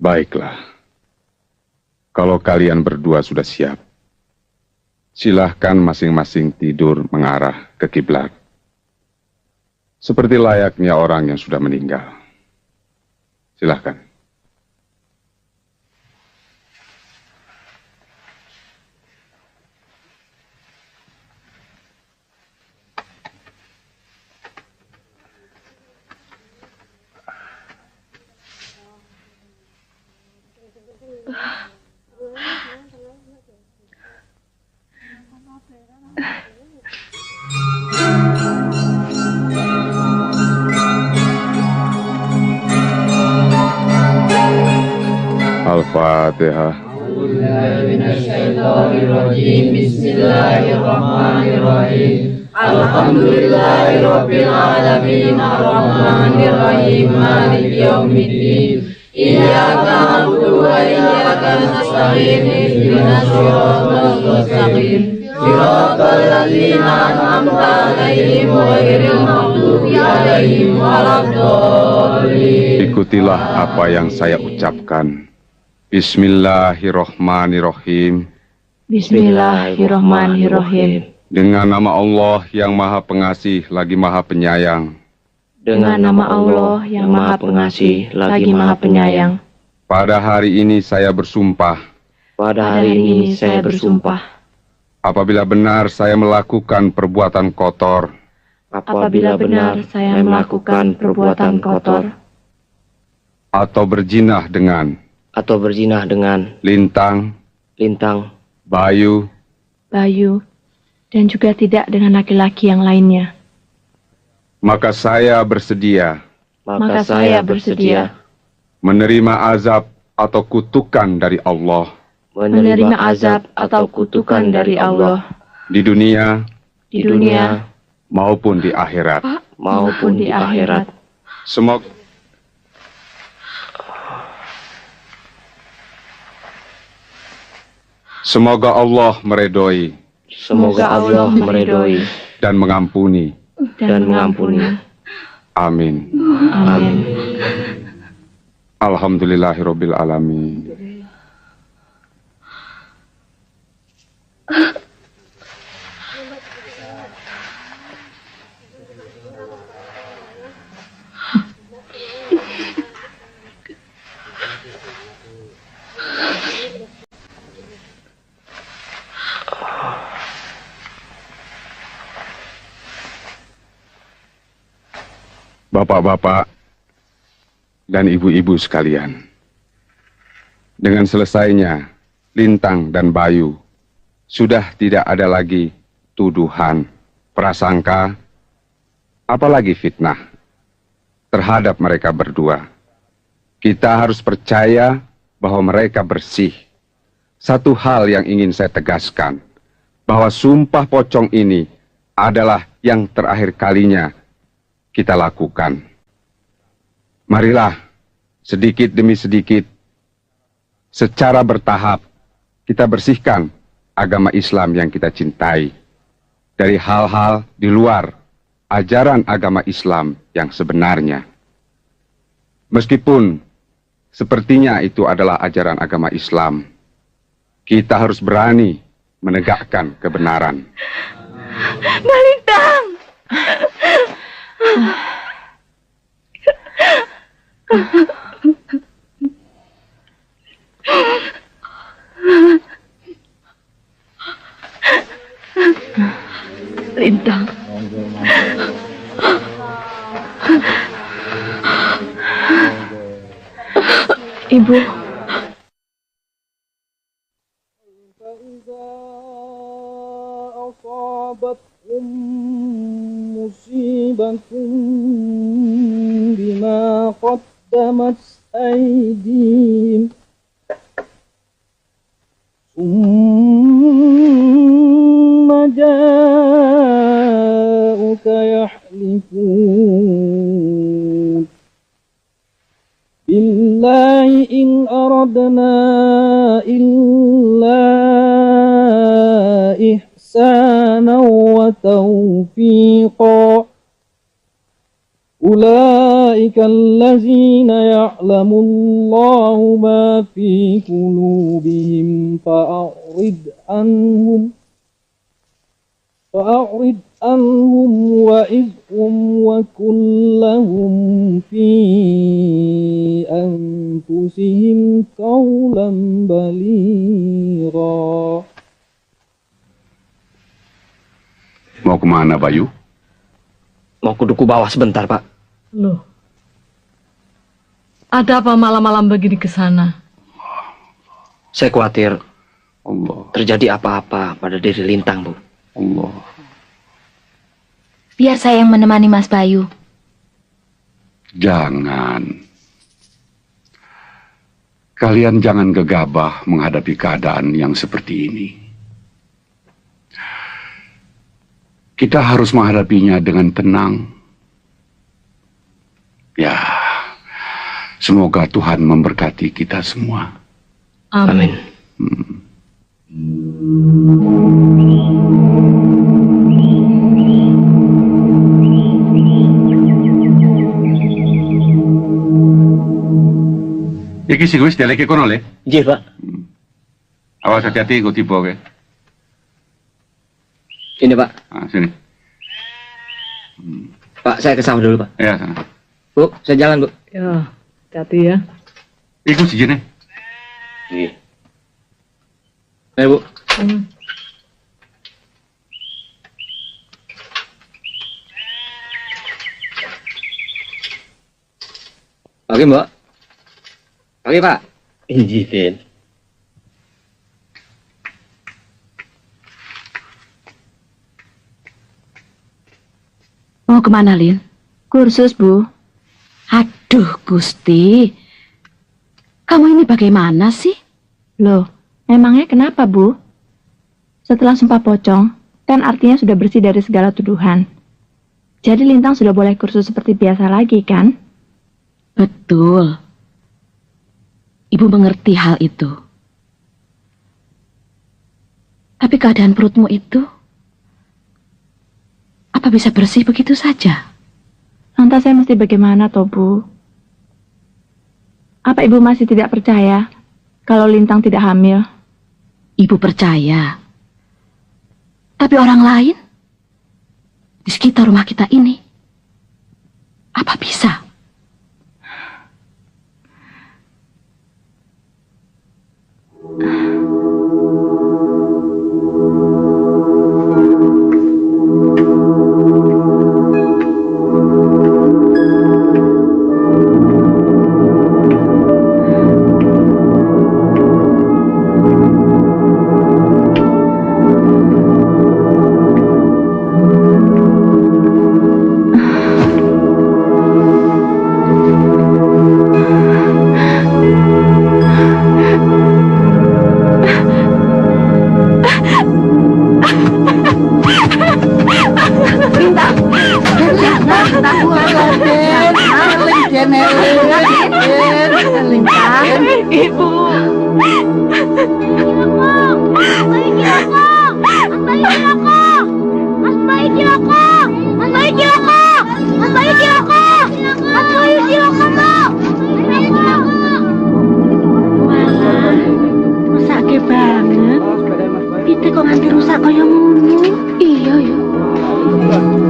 Baiklah. Kalau kalian berdua sudah siap, silahkan masing-masing tidur mengarah ke kiblat. Seperti layaknya orang yang sudah meninggal. Silahkan. Al-Fatihah. Bismillahirrahmanirrahim. Alhamdulillahirabbil alamin arrahmanirrahim maliki yaumiddin. Iyyaka na'budu wa iyyaka nasta'in ihdinas siratal mustaqim. Siratal ladzina an'amta 'alaihim ghairil maghdubi 'alaihim waladdallin. Ikutilah apa yang saya ucapkan. Bismillahirrahmanirrahim. Bismillahirrahmanirrahim. Dengan nama Allah yang Maha Pengasih lagi Maha Penyayang. Dengan nama Allah yang Maha Pengasih lagi Maha Penyayang. Pada hari ini saya bersumpah. Pada hari ini saya bersumpah. Apabila benar saya melakukan perbuatan kotor. Apabila benar saya melakukan perbuatan kotor. Atau berzinah dengan. Lintang. Bayu. Dan juga tidak dengan laki-laki yang lainnya. Maka saya bersedia. Menerima azab atau kutukan dari Allah. Di dunia. Maupun di akhirat. Semoga Allah meredoi. Dan mengampuni. Amin. Alhamdulillahirabbil alamin. Bapak-bapak dan ibu-ibu sekalian, dengan selesainya Lintang dan Bayu, sudah tidak ada lagi tuduhan, prasangka, apalagi fitnah terhadap mereka berdua. Kita harus percaya bahwa mereka bersih. Satu hal yang ingin saya tegaskan, bahwa sumpah pocong ini adalah yang terakhir kalinya kita lakukan. Marilah sedikit demi sedikit, secara bertahap, kita bersihkan agama Islam yang kita cintai dari hal-hal di luar ajaran agama Islam yang sebenarnya. Meskipun sepertinya itu adalah ajaran agama Islam, kita harus berani menegakkan kebenaran. Balintang! Lintang. Ibu. musibatun bima qaddamat aydihim summa ja'uka yahlifun billahi in aradna illa ihsana wa tawfiqa ulai أولئك الذين يعلم الله ما في قلوبهم فأعرض عنهم وإذهم وقل لهم في أنفسهم قولا بليغا. Mau kemana, Bayu? Mau ke duku bawah sebentar, Pak. Loh, ada apa malam-malam begini ke sana? Saya khawatir terjadi apa-apa pada diri Lintang, Bu. Biar saya yang menemani Mas Bayu. Jangan. Kalian jangan gegabah menghadapi keadaan yang seperti ini. Kita harus menghadapinya dengan tenang. Ya, semoga Tuhan memberkati kita semua. Amin. Iki sih wis deleke kono le. Nggih, Pak. Awas hati-hati kok tiba ke. Ini, Pak. Ah, sini. Pak, saya ke sawah dulu, Pak. Ya, sana. Bu, saya jalan, Bu. Ya, hati-hati ya. Iku sih jene. Iya. Ayo, Bu. Oke, Mbak. Oke, Pak. Injih, Den. Mau kemana, Lin? Kursus, Bu. Aduh, Gusti. Kamu ini bagaimana sih? Loh, memangnya kenapa, Bu? Setelah sumpah pocong, kan artinya sudah bersih dari segala tuduhan. Jadi Lintang sudah boleh kursus seperti biasa lagi, kan? Betul. Ibu mengerti hal itu. Tapi keadaan perutmu itu, apa bisa bersih begitu saja? Lantas saya mesti bagaimana, toh, Bu? Apa Ibu masih tidak percaya kalau Lintang tidak hamil? Ibu percaya. Tapi orang lain di sekitar rumah kita ini, apa bisa?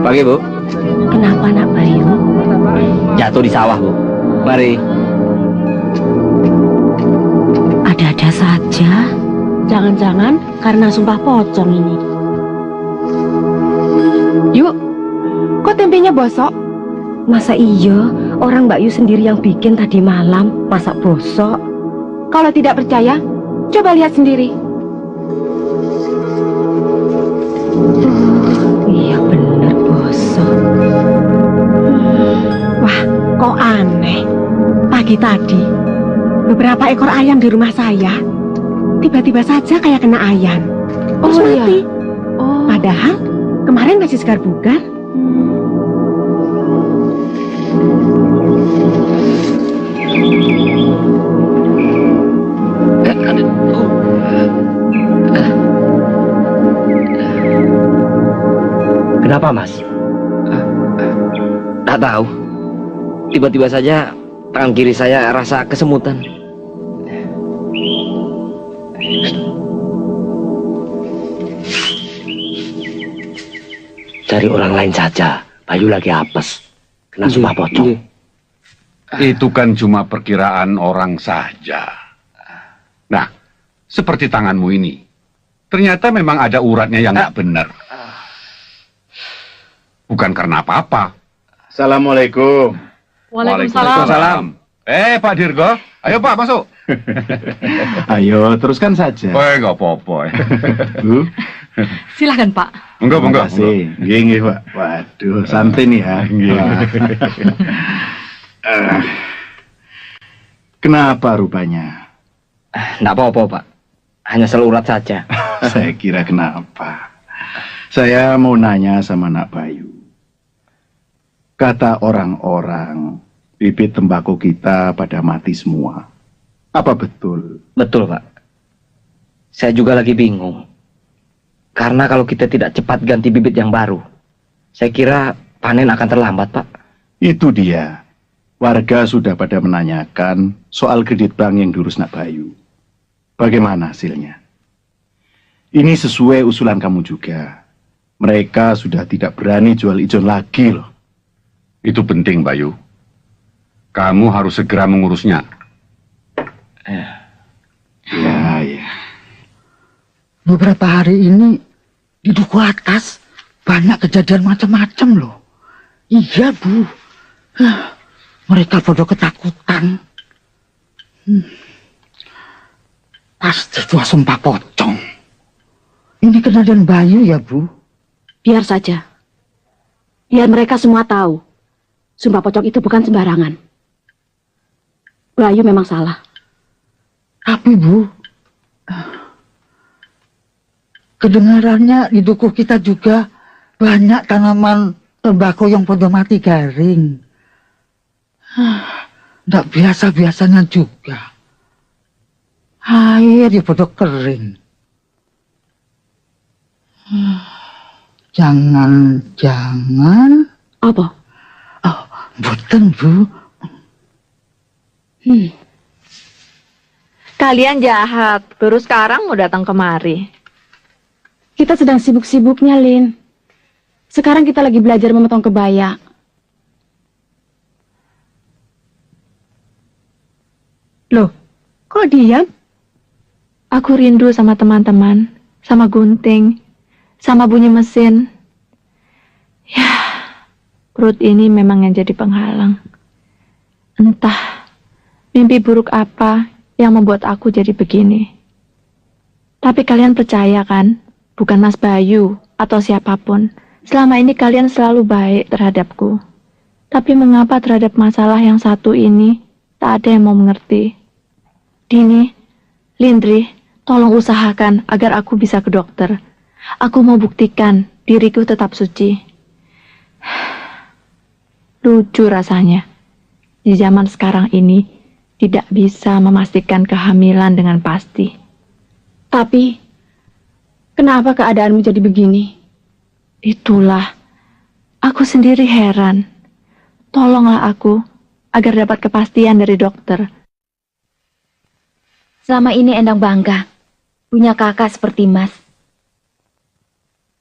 Pagi, Bu. Kenapa, Nak Bayu? Jatuh di sawah, Bu. Mari. Ada-ada saja. Jangan-jangan karena sumpah pocong ini. Yuk, kok tempenya bosok? Masa iya orang Mbak Yu sendiri yang bikin tadi malam, masak bosok? Kalau tidak percaya, coba lihat sendiri. Iya bener bosok. Wah, kok aneh. Pagi tadi, beberapa ekor ayam di rumah saya tiba-tiba saja kayak kena ayam. Terus mati. Padahal kemarin masih segar bugar. Kenapa, Mas? Tak tahu. tiba-tiba saja tangan kiri saya rasa kesemutan. Cari orang lain saja. Bayu lagi apes. Kena sumpah pocong. Itu kan cuma perkiraan orang saja. Nah, seperti tanganmu ini. Ternyata memang ada uratnya yang nggak benar. Bukan karena apa-apa. Assalamualaikum. Waalaikumsalam. Pak Dirgo, ayo Pak masuk. Ayo, teruskan saja. Nggak apa-apa. Bu, Silahkan Pak. Terima kasih. Nggih, Pak. Waduh, santai nih ya. Wah. Kenapa rupanya? Nggak apa-apa, Pak. Hanya selurat saja. Saya kira kenapa. Saya mau nanya sama Nak Bayu. Kata orang-orang, bibit tembakau kita pada mati semua. Apa betul? Betul, Pak. Saya juga lagi bingung. Karena kalau kita tidak cepat ganti bibit yang baru, saya kira panen akan terlambat, Pak. Itu dia. Warga sudah pada menanyakan soal kredit bank yang diurus Nak Bayu. Bagaimana hasilnya? Ini sesuai usulan kamu juga. Mereka sudah tidak berani jual ijon lagi loh. Itu penting, Bayu. Kamu harus segera mengurusnya. Ya. Beberapa hari ini di duku atas banyak kejadian macam-macam loh. Iya, Bu. Mereka pada ketakutan. Pasti itu sumpah pocong. Ini kejadian Bayu ya, Bu? Biar saja. Biar mereka semua tahu. Sumpah pocong itu bukan sembarangan. Bayu memang salah. Tapi, Bu, kedengarannya di dukuh kita juga banyak tanaman tembakau yang pada mati garing. Nggak biasa-biasanya juga. Air di pada kering. Jangan-jangan... Apa? Oh, boten, Bu. Kalian jahat, baru sekarang mau datang kemari. Kita sedang sibuk-sibuknya, Lin. Sekarang kita lagi belajar memotong kebaya. Loh, kok diam? Aku rindu sama teman-teman, sama gunting, sama bunyi mesin. Ya, perut ini memang yang jadi penghalang. Entah mimpi buruk apa yang membuat aku jadi begini. Tapi kalian percaya kan, bukan Mas Bayu atau siapapun, selama ini kalian selalu baik terhadapku. Tapi mengapa terhadap masalah yang satu ini tak ada yang mau mengerti? Dini, Lindri, tolong usahakan agar aku bisa ke dokter. Aku mau buktikan diriku tetap suci. Lucu rasanya. Di zaman sekarang ini, tidak bisa memastikan kehamilan dengan pasti. Tapi, kenapa keadaanmu jadi begini? Itulah, aku sendiri heran. Tolonglah aku, agar dapat kepastian dari dokter. Selama ini Endang bangga, punya kakak seperti Mas.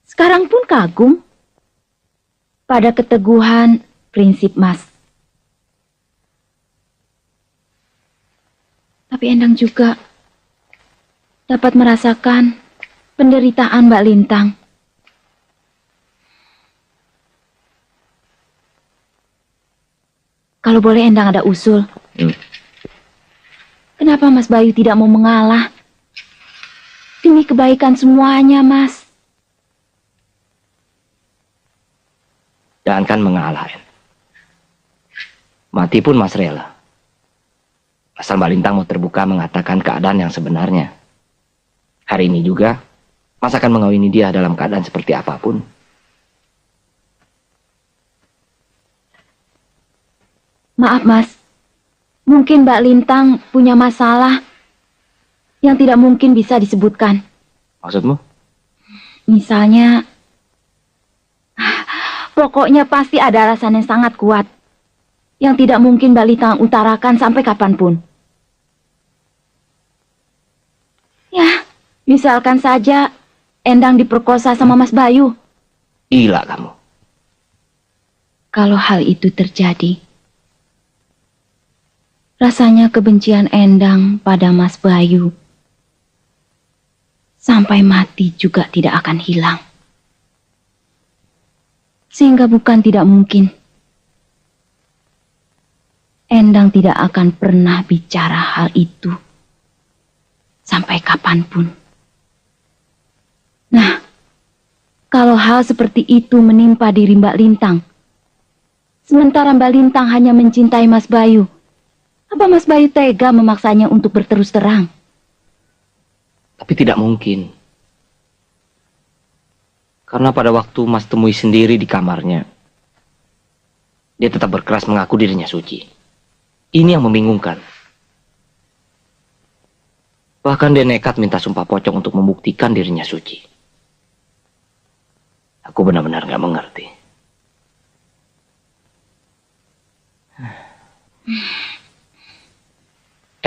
Sekarang pun kagum pada keteguhan prinsip Mas. Tapi Endang juga dapat merasakan penderitaan Mbak Lintang. Kalau boleh Endang ada usul. Kenapa Mas Bayu tidak mau mengalah? Demi kebaikan semuanya, Mas. Jangankan mengalah. Mati pun Mas rela. Asal Mbak Lintang mau terbuka mengatakan keadaan yang sebenarnya. Hari ini juga, Mas akan mengawini dia dalam keadaan seperti apapun. Maaf, Mas. Mungkin Mbak Lintang punya masalah yang tidak mungkin bisa disebutkan. Maksudmu? Misalnya, pokoknya pasti ada alasan yang sangat kuat yang tidak mungkin Mbak Lintang utarakan sampai kapanpun. Ya, misalkan saja Endang diperkosa sama Mas Bayu. Gila kamu. Kalau hal itu terjadi, rasanya kebencian Endang pada Mas Bayu sampai mati juga tidak akan hilang. Sehingga bukan tidak mungkin Endang tidak akan pernah bicara hal itu sampai kapanpun. Nah, kalau hal seperti itu menimpa diri Mbak Lintang, sementara Mbak Lintang hanya mencintai Mas Bayu, apa Mas Bayu tega memaksanya untuk berterus terang? Tapi tidak mungkin. Karena pada waktu Mas temui sendiri di kamarnya, dia tetap berkeras mengaku dirinya suci. Ini yang membingungkan. Bahkan dia nekat minta sumpah pocong untuk membuktikan dirinya suci. Aku benar-benar gak mengerti.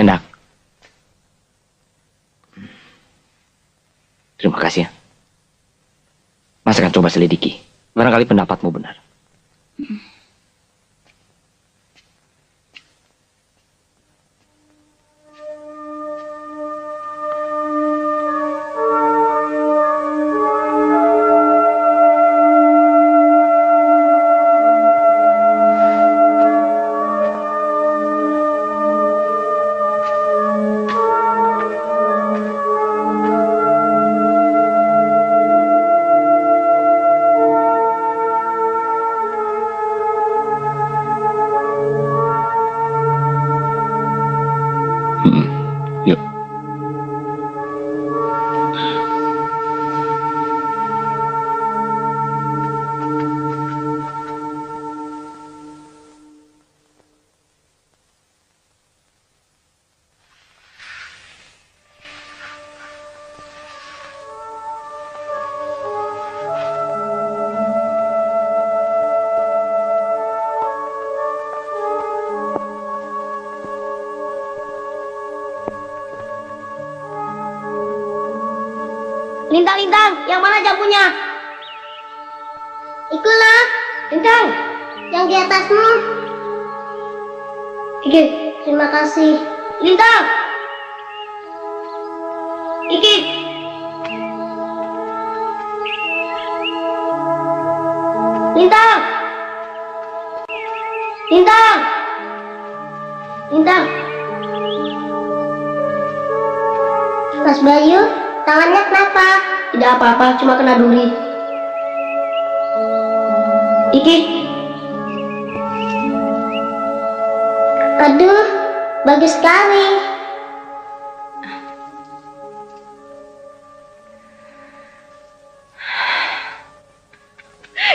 Enak. Terima kasih ya. Mas akan coba selidiki. Barangkali pendapatmu benar. Lintang, yang mana jampunya? Ikulah, Lintang, yang di atasmu. Iki, terima kasih. Lintang, Iki. Lintang, Lintang, Lintang. Mas Bayu, tangannya kenapa? Tidak apa-apa, cuma kena duri. Iki. Aduh, bagus sekali.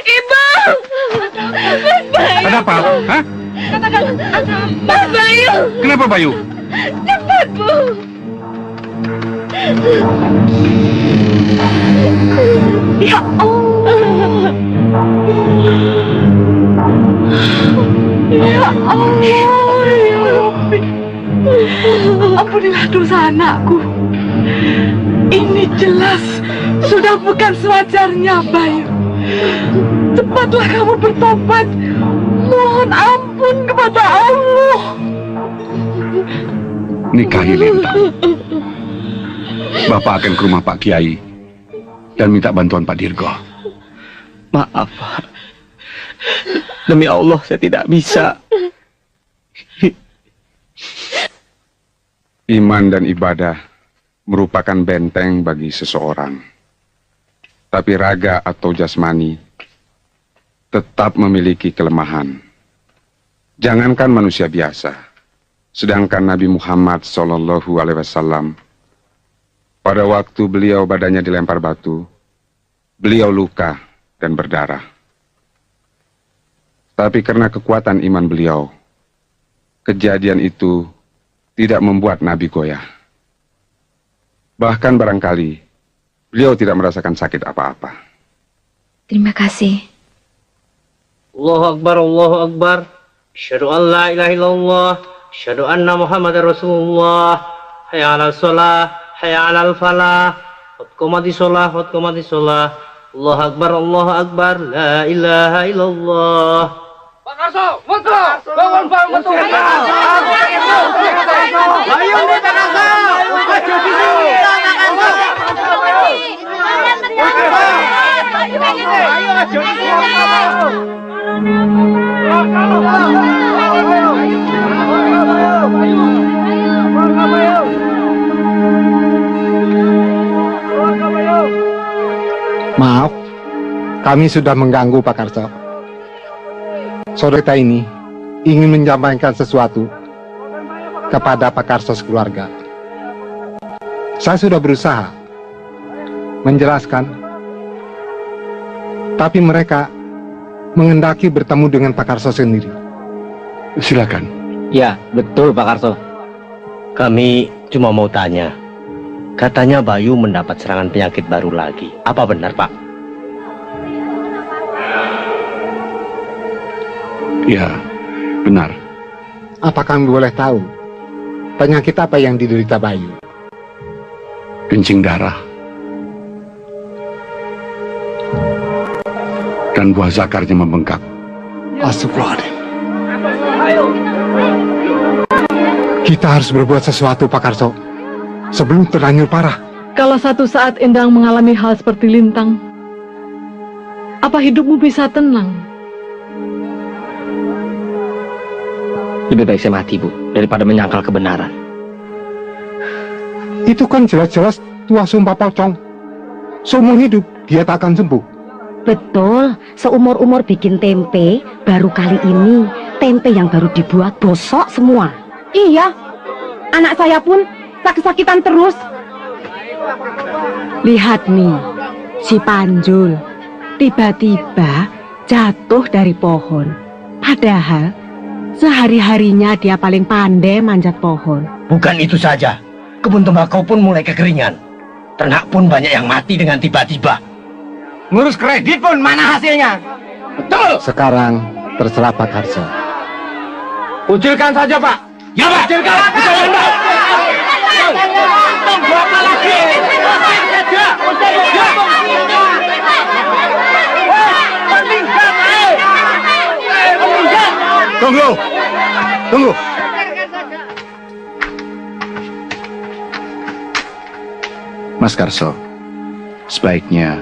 Ibu! Mas Bayu! Ada apa? Hah? Katakan, Mas Bayu! Kenapa Bayu? Cepat, Bu! Ya Allah! Ya Allah, ya Rabbi. Ampunilah dosa anakku. Ini jelas sudah bukan sewajarnya, Bayu. Cepatlah kamu bertobat. Mohon ampun kepada Allah. Nikahi Lintang. Bapak akan ke rumah Pak Kiai dan minta bantuan Pak Dirgo. Maaf, Pak. Demi Allah, saya tidak bisa. Iman dan ibadah merupakan benteng bagi seseorang. Tapi raga atau jasmani tetap memiliki kelemahan. Jangankan manusia biasa, sedangkan Nabi Muhammad SAW, pada waktu beliau badannya dilempar batu, beliau luka dan berdarah. Tapi karena kekuatan iman beliau, kejadian itu tidak membuat Nabi goyah. Bahkan barangkali beliau tidak merasakan sakit apa-apa. Terima kasih. Allahu Akbar, Allahu Akbar. Asyhadu an la ilaha illallah, asyhadu anna Muhammadar Rasulullah. Hayya 'alal shalah, hayya 'alal falah. Qad qamatis shalah, qad qamatis shalah. Allahu akbar, Allahu akbar, la ilaha illallah. Pak Karso, Mutu, bangun Pak Mutu. Ayo nih Pak Karso, maju di sini Pak Karso. Ayo maju di sini. Maaf, kami sudah mengganggu Pak Karso. Sore kita ini ingin menyampaikan sesuatu kepada Pak Karso sekeluarga. Saya sudah berusaha menjelaskan, tapi mereka mengendaki bertemu dengan Pak Karso sendiri. Silakan. Ya, betul Pak Karso. Kami cuma mau tanya. Katanya Bayu mendapat serangan penyakit baru lagi. Apa benar, Pak? Ya, benar. Apa kami boleh tahu penyakit apa yang diderita Bayu? Kencing darah. Dan buah zakarnya membengkak. Astagfirullahaladzim. Kita harus berbuat sesuatu Pak Karso sebelum terlanjur parah. Kalau satu saat Endang mengalami hal seperti Lintang, apa hidupmu bisa tenang? Lebih baik saya mati, Bu, daripada menyangkal kebenaran. Itu kan jelas-jelas tua sumpah pocong. Seumur hidup dia tak akan sembuh. Betul, seumur-umur bikin tempe, baru kali ini tempe yang baru dibuat bosok semua. Iya, anak saya pun sakit-sakitan terus. Lihat nih, si Panjul tiba-tiba jatuh dari pohon. Padahal sehari-harinya dia paling pandai manjat pohon. Bukan itu saja, kebun tembakau pun mulai kekeringan. Ternak pun banyak yang mati dengan tiba-tiba. Ngurus kredit pun mana hasilnya? Betul. Sekarang terserah Pak Karso. Ucilkan saja Pak. Ya Pak. Ucilkan. Ucilkan Pak. Berapa lagi? Tunggu. Tunggu. Mas Karso, sebaiknya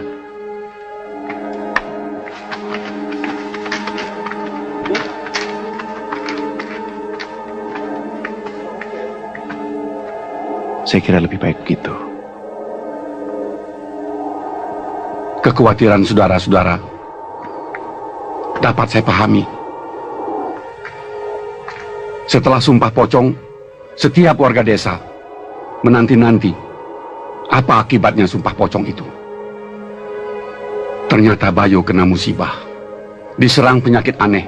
saya kira lebih baik begitu. Kekhawatiran saudara-saudara dapat saya pahami. Setelah sumpah pocong, setiap warga desa menanti-nanti apa akibatnya sumpah pocong itu. Ternyata Bayu kena musibah, diserang penyakit aneh.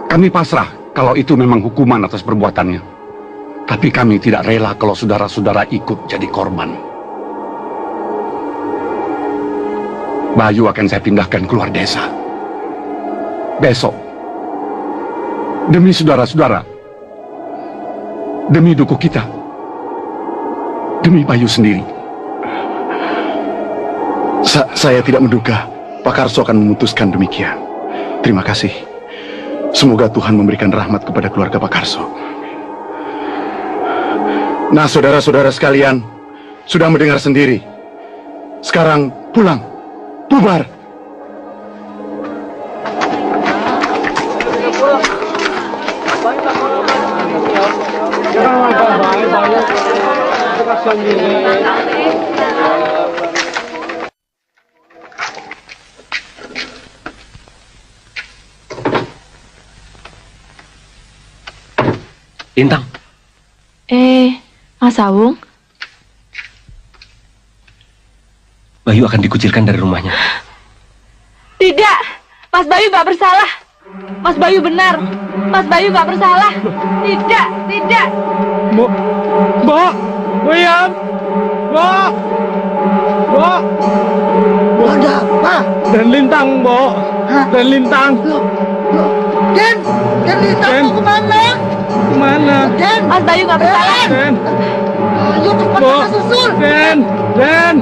Kami pasrah kalau itu memang hukuman atas perbuatannya. Tapi kami tidak rela kalau saudara-saudara ikut jadi korban. Bayu akan saya pindahkan keluar desa. Besok, demi saudara-saudara, demi duku kita, demi Bayu sendiri. Saya tidak menduga Pak Karso akan memutuskan demikian. Terima kasih. Semoga Tuhan memberikan rahmat kepada keluarga Pak Karso. Nah, saudara-saudara sekalian, sudah mendengar sendiri. Sekarang pulang, bubar. Lintang. Mas Sawung? Bayu akan dikucilkan dari rumahnya. Tidak, Mas Bayu gak bersalah. Mas Bayu benar. Mas Bayu gak bersalah. Tidak, tidak. Mbak, William, Mbak, Ada apa? Dan Lintang, Mbak, dan Lintang. Den Lintang mau kemana? Kemana? Den, Mas Bayu nggak bersalah. Den. Ayo cepat Bu. kita susul. Den. Den.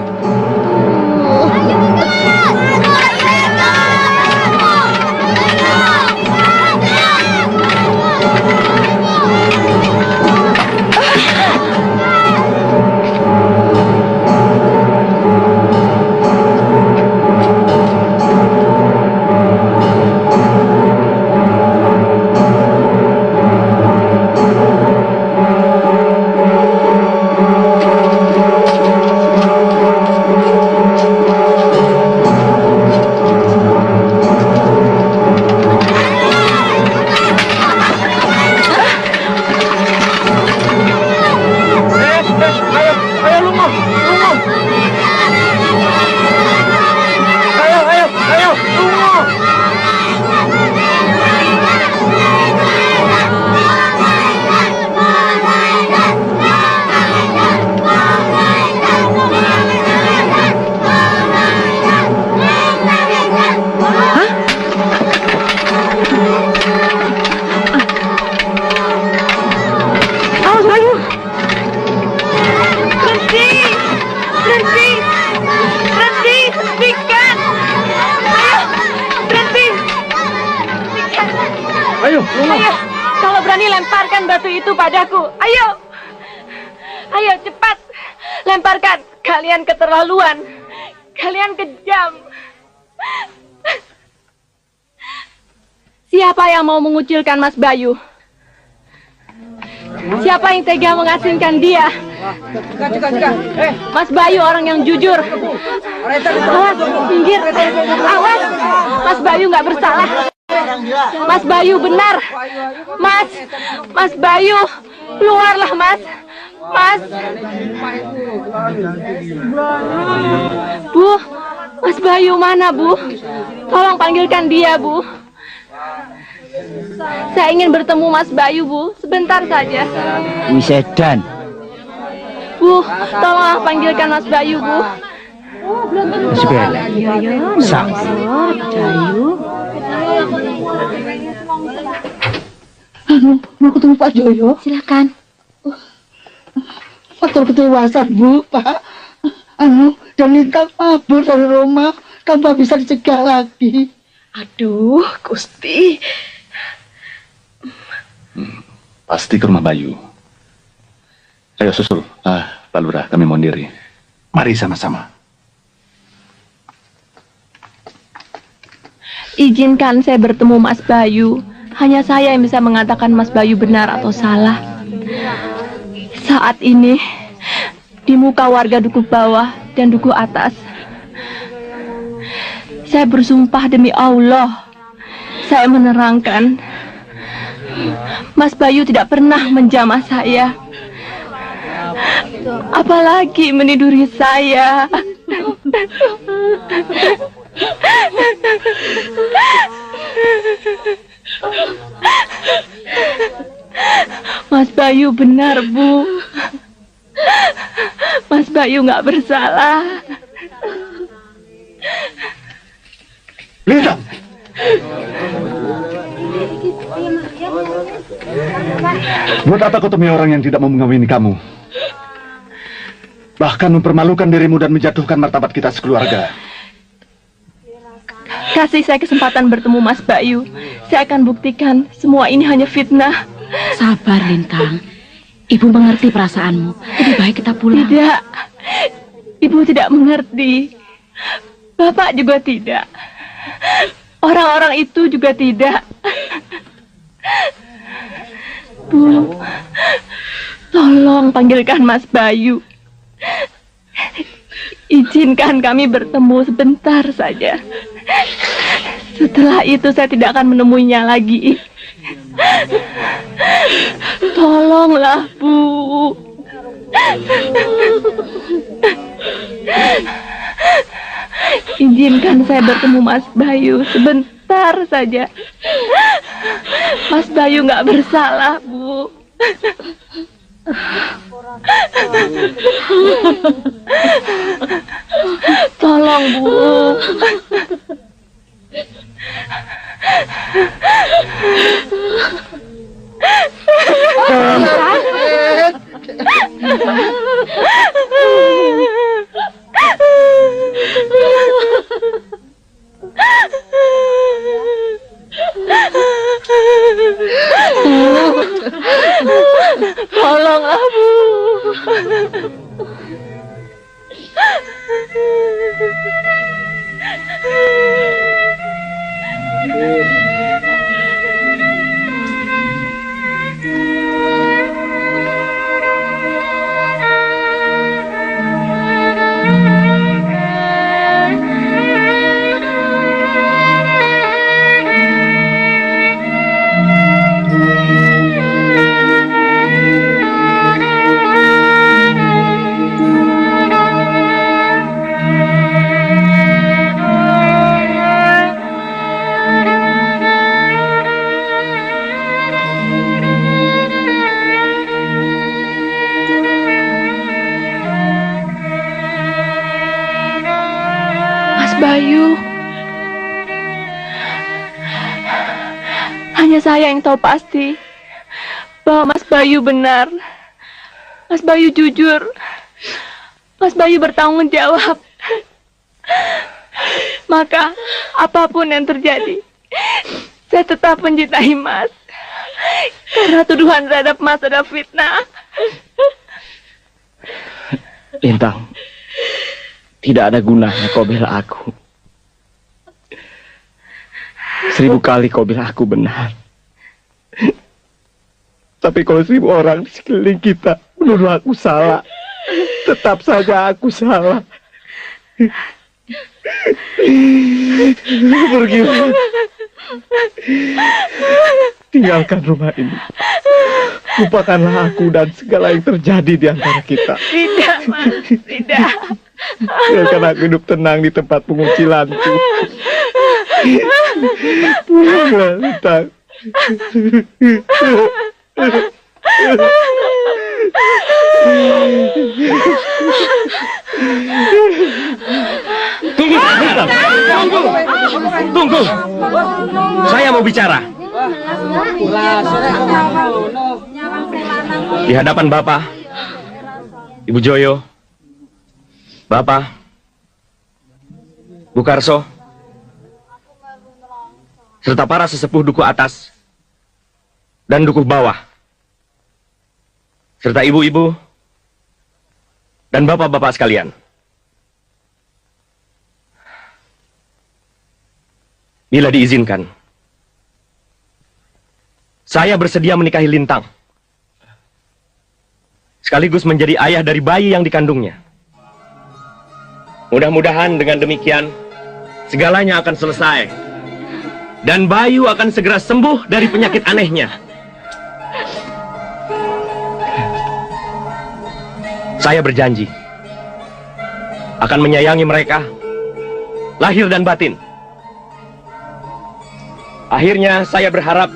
Ayo, kalau berani lemparkan batu itu padaku. Ayo, ayo cepat, lemparkan. Kalian keterlaluan, kalian kejam. Siapa yang mau mengucilkan Mas Bayu? Siapa yang tega mengasingkan dia? Mas Bayu orang yang jujur. Awas, minggir. Awas, Mas Bayu nggak bersalah. Mas Bayu benar. Mas Bayu, keluarlah Mas. Mas. Bu, Mas Bayu mana Bu? Tolong panggilkan dia Bu. Saya ingin bertemu Mas Bayu Bu, sebentar saja. Wisedan. Bu, tolong panggilkan Mas Bayu Bu. Sebel. Sang. Mau ketemu Pak Joyo? Silakan. Faktor kedewasan Bu, Pak. Dan Lintang kabur dari rumah tanpa bisa dicegah lagi. Aduh, Gusti. Pasti ke rumah Bayu. Ayo susul. Pak Lurah, kami mohon diri. Mari sama-sama. Izinkan saya bertemu Mas Bayu. Hanya saya yang bisa mengatakan Mas Bayu benar atau salah. Saat ini, di muka warga duku bawah dan duku atas, saya bersumpah demi Allah, saya menerangkan Mas Bayu tidak pernah menjamah saya, apalagi meniduri saya. Mas Bayu benar Bu. Mas Bayu nggak bersalah. Lintang. Buat apa kau temui orang yang tidak mau mengawini kamu? Bahkan mempermalukan dirimu dan menjatuhkan martabat kita sekeluarga. Kasih saya kesempatan bertemu Mas Bayu. Saya akan buktikan semua ini hanya fitnah. Sabar, Lintang. Ibu mengerti perasaanmu. Lebih baik kita pulang. Tidak. Ibu tidak mengerti. Bapak juga tidak. Orang-orang itu juga tidak. Bu, tolong panggilkan Mas Bayu. Izinkan kami bertemu sebentar saja. Setelah itu saya tidak akan menemuinya lagi. Tolonglah, Bu. Izinkan saya bertemu Mas Bayu sebentar saja. Mas Bayu nggak bersalah, Bu. Tolong, Bu. Tolonglah, Bu. Bayu, hanya saya yang tahu pasti bahwa Mas Bayu benar. Mas Bayu jujur. Mas Bayu bertanggung jawab. Maka apapun yang terjadi, saya tetap mencintai Mas. Karena tuduhan terhadap Mas adalah fitnah. Lintang, tidak ada gunanya kau bela aku. 1000 kali kau bilang aku benar. Tapi kalau 1000 orang di sekeliling kita menuduh aku salah, tetap saja aku salah. Pergilah. Tinggalkan rumah ini. Lupakanlah aku dan segala yang terjadi di antara kita. Tidak, Mas. Tidak. Biarkan aku hidup tenang di tempat pengucilanku. Pulanglah, Lintang. Tunggu. Saya mau bicara. Di hadapan Bapak, Ibu Joyo, Bapak, Bu Karso, serta para sesepuh duku atas dan duku bawah, serta ibu-ibu dan bapak-bapak sekalian. Bila diizinkan, saya bersedia menikahi Lintang, sekaligus menjadi ayah dari bayi yang dikandungnya. Mudah-mudahan dengan demikian, segalanya akan selesai, dan Bayu akan segera sembuh dari penyakit anehnya. Saya berjanji akan menyayangi mereka, lahir dan batin. Akhirnya saya berharap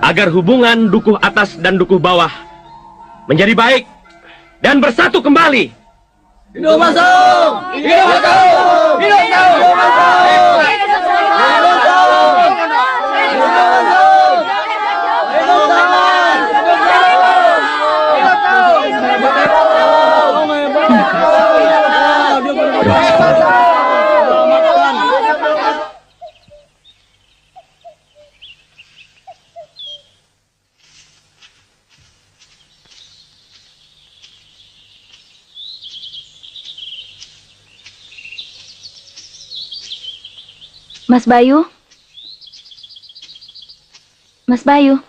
agar hubungan dukuh atas dan dukuh bawah menjadi baik dan bersatu kembali. Hidup Masung! Hidup Masung! Hidup Masung! Hidup Mas Bayu? Mas Bayu?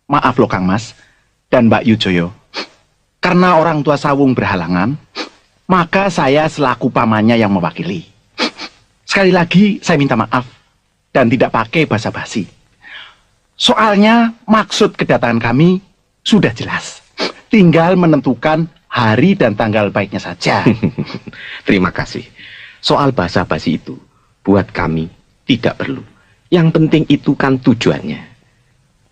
Maaf loh Kang Mas dan Mbak Yujoyo. Karena orang tua Sawung berhalangan, maka saya selaku pamannya yang mewakili. Sekali lagi saya minta maaf dan tidak pakai basa-basi. Soalnya maksud kedatangan kami sudah jelas. Tinggal menentukan hari dan tanggal baiknya saja. Terima kasih. Soal basa-basi itu buat kami tidak perlu. Yang penting itu kan tujuannya.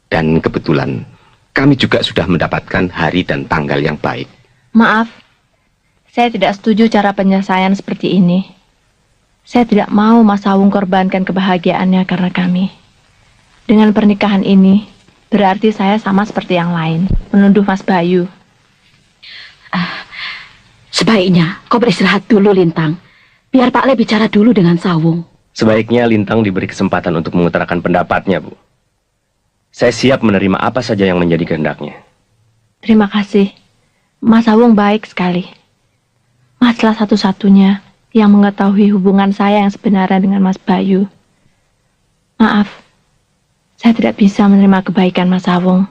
Dan kebetulan kami juga sudah mendapatkan hari dan tanggal yang baik. Maaf, saya tidak setuju cara penyelesaian seperti ini. Saya tidak mau Mas Sawung korbankan kebahagiaannya karena kami. Dengan pernikahan ini, berarti saya sama seperti yang lain, menuduh Mas Bayu. Sebaiknya kau beristirahat dulu, Lintang. Biar Pak Le bicara dulu dengan Sawung. Sebaiknya Lintang diberi kesempatan untuk mengutarakan pendapatnya, Bu. Saya siap menerima apa saja yang menjadi kehendaknya. Terima kasih. Mas Sawung baik sekali. Maslah satu-satunya yang mengetahui hubungan saya yang sebenarnya dengan Mas Bayu. Maaf, saya tidak bisa menerima kebaikan Mas Sawung.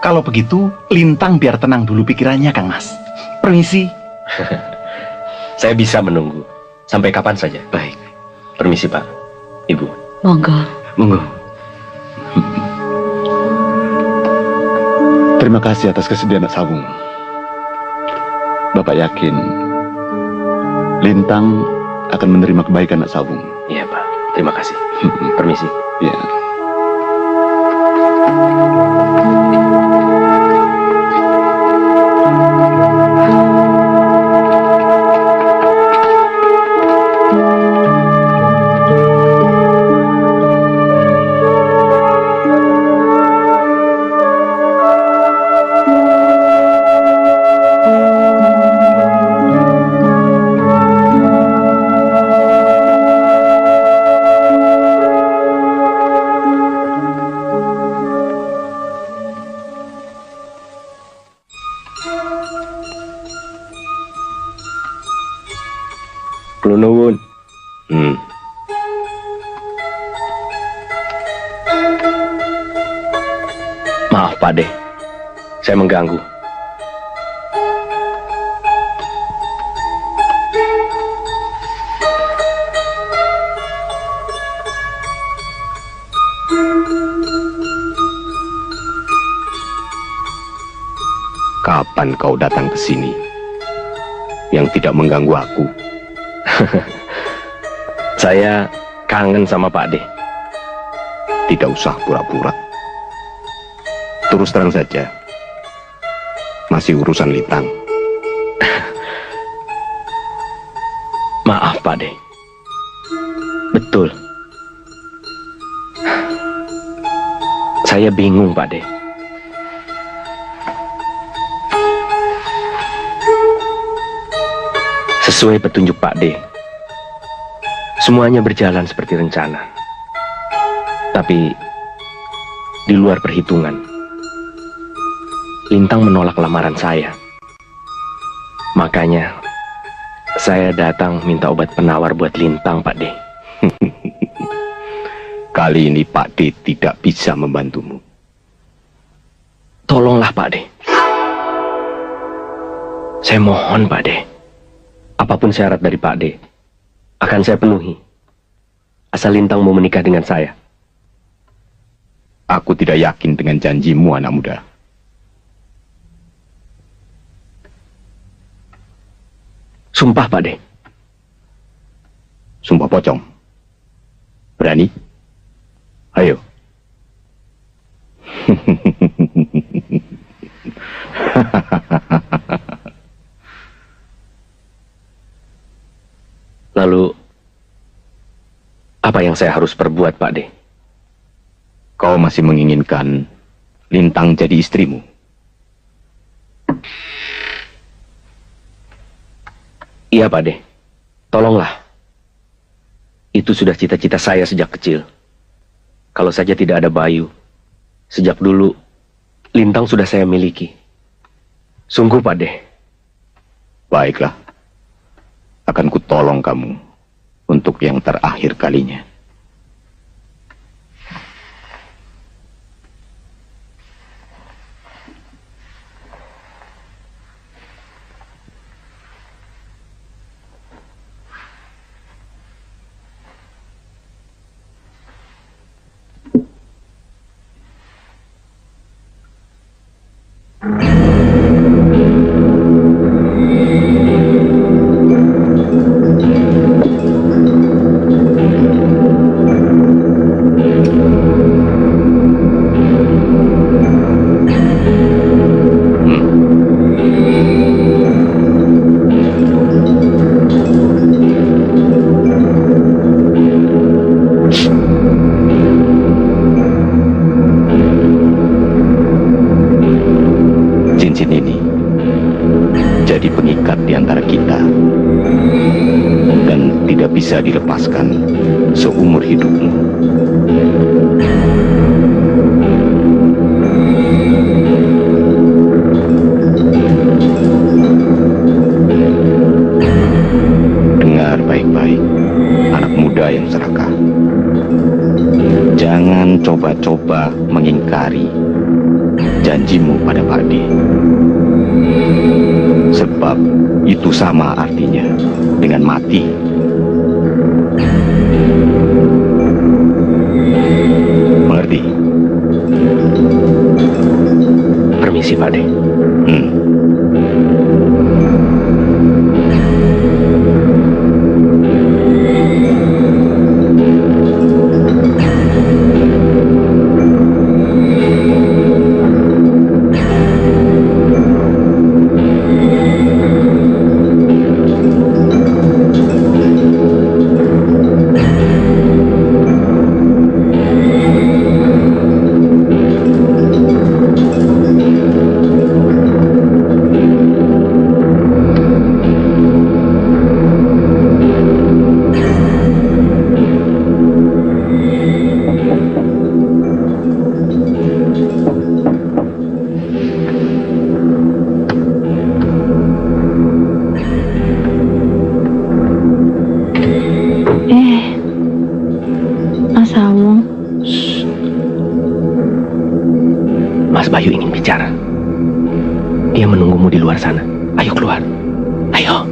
Kalau begitu, Lintang biar tenang dulu pikirannya, Kang Mas. Permisi. Saya bisa menunggu. Sampai kapan saja? Baik. Permisi, Pak. Ibu. Monggo. Monggo. Terima kasih atas kesediaan Sawung. Bapak yakin Lintang akan menerima kebaikan Sawung. Iya, Pak. Terima kasih. Permisi. Iya. Nuwun. Maaf, Pak De. Saya mengganggu. Kapan kau datang ke sini yang tidak mengganggu aku? Saya kangen sama Pak De. Tidak usah pura-pura. Terus terang saja. Masih urusan Lintang. Maaf, Pak De. Betul. Saya bingung, Pak De. Sesuai petunjuk Pak D, semuanya berjalan seperti rencana. Tapi di luar perhitungan, Lintang menolak lamaran saya. Makanya saya datang minta obat penawar buat Lintang, Pak D. Kali ini Pak D tidak bisa membantumu. Tolonglah, Pak D. Saya mohon, Pak D. Apapun syarat dari Pak D, akan saya penuhi. Asal Lintang mau menikah dengan saya. Aku tidak yakin dengan janjimu, anak muda. Sumpah, Pak D. Sumpah pocong. Berani? Ayo. Lalu, apa yang saya harus perbuat, Pak De? Kau masih menginginkan Lintang jadi istrimu? Iya, Pak De. Tolonglah. Itu sudah cita-cita saya sejak kecil. Kalau saja tidak ada Bayu, sejak dulu, Lintang sudah saya miliki. Sungguh, Pak De. Baiklah. Akan kutolong kamu untuk yang terakhir kalinya. bisa dilepaskan seumur hidupmu. Dengar baik-baik, anak muda yang serakah. Jangan coba-coba mengingkari janjimu pada Pakde. Sebab itu sama artinya dengan mati. Mengerti? Permisi, Pakde. Mas Bayu ingin bicara. Dia menunggumu di luar sana. Ayo keluar. Ayo.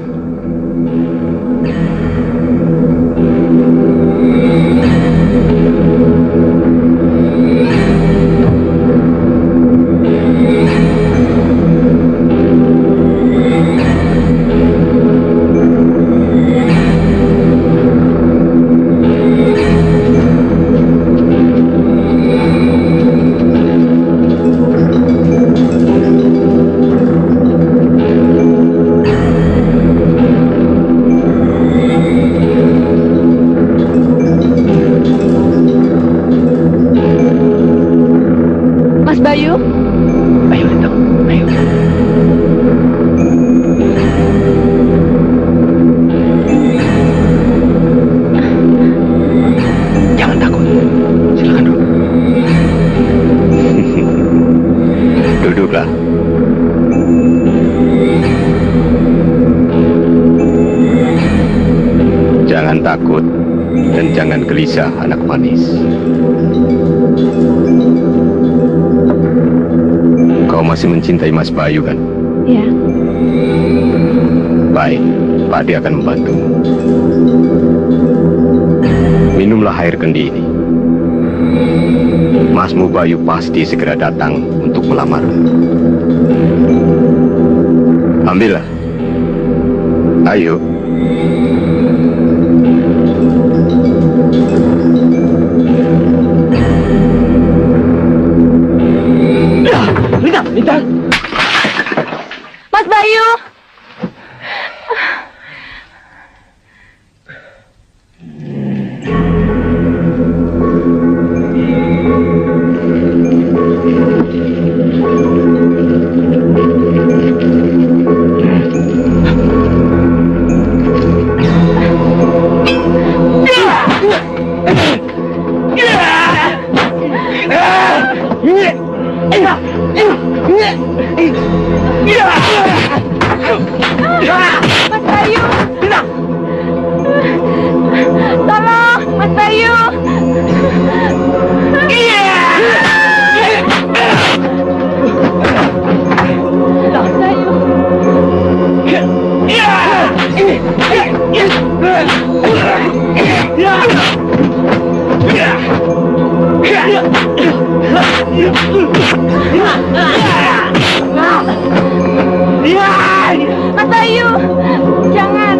Bayu? Ayo, Lintang. Ayo. Jangan takut. Silakan duduk. Duduklah. Jangan takut dan jangan gelisah, anak manis. Kau masih mencintai Mas Bayu, kan? Ya. Baik, Pakde akan membantu. Minumlah air kendi ini. Masmu Bayu pasti segera datang untuk melamar. Ambillah. Ayo. Lintang. Mas Bayu. Mas Bayu. Tolong, Mas Bayu. Mas Bayu. Mas Bayu, jangan.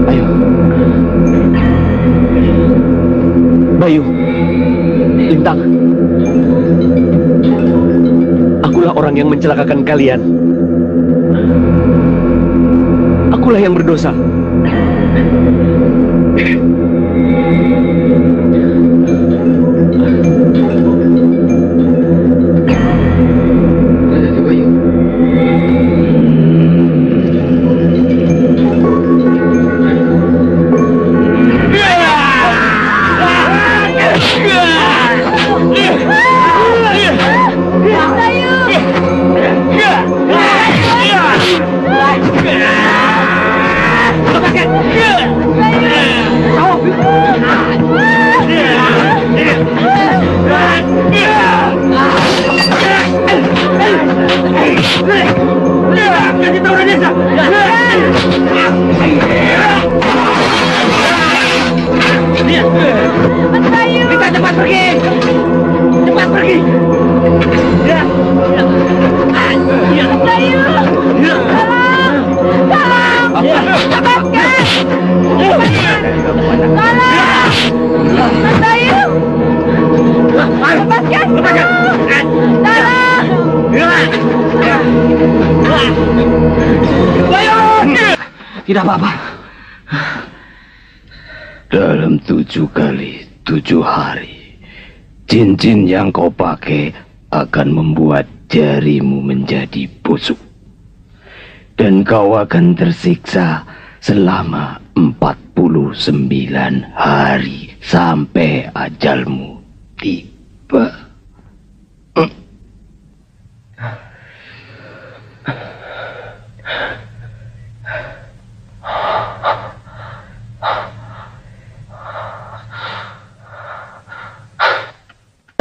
Ayo. Bayu. Lintang. Akulah orang yang mencelakakan kalian. Akulah yang berdosa. Mas Bayu. Lintang cepat pergi. Cepat pergi. Ya. Mas Bayu. Tolong. Lepaskan. Tolong. Mas Bayu. Lepaskan. Tidak apa-apa. Dalam 7 kali 7 hari, cincin yang kau pakai akan membuat jarimu menjadi busuk. Dan kau akan tersiksa selama 49 hari sampai ajalmu tiba.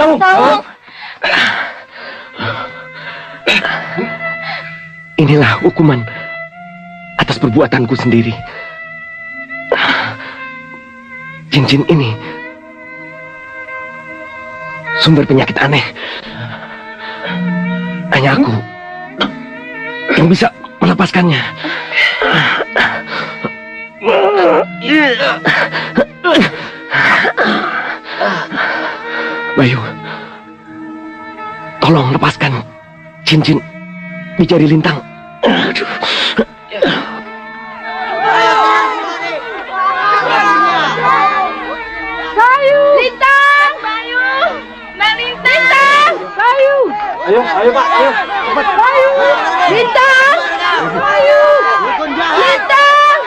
Tolong. Inilah hukuman atas perbuatanku sendiri. Cincin ini sumber penyakit aneh. Hanya aku yang bisa melepaskannya. Bayu, tolong lepaskan cincin di jari Lintang. Aduh. Bayu. Lintang. Bayu. Mbak Lintang. Bayu. Ayo Pak, ayo. Cepat. Bayu. Lintang. Bayu. Lintang.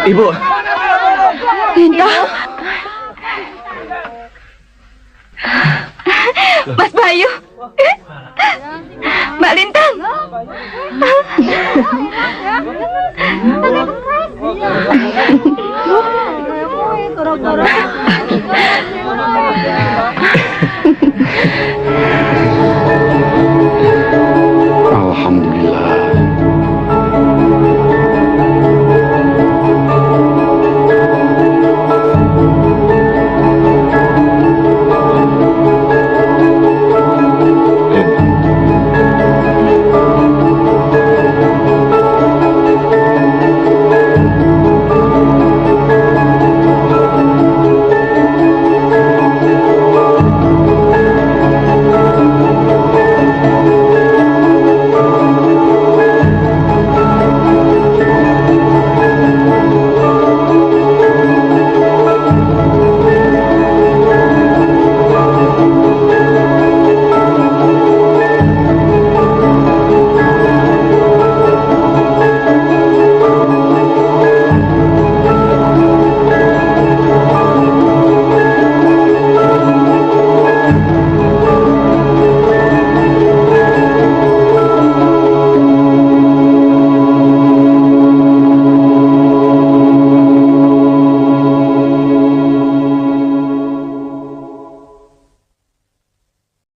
Ibu. Lintang. Mas Bayu. Mbak Lintang. Koro-koro.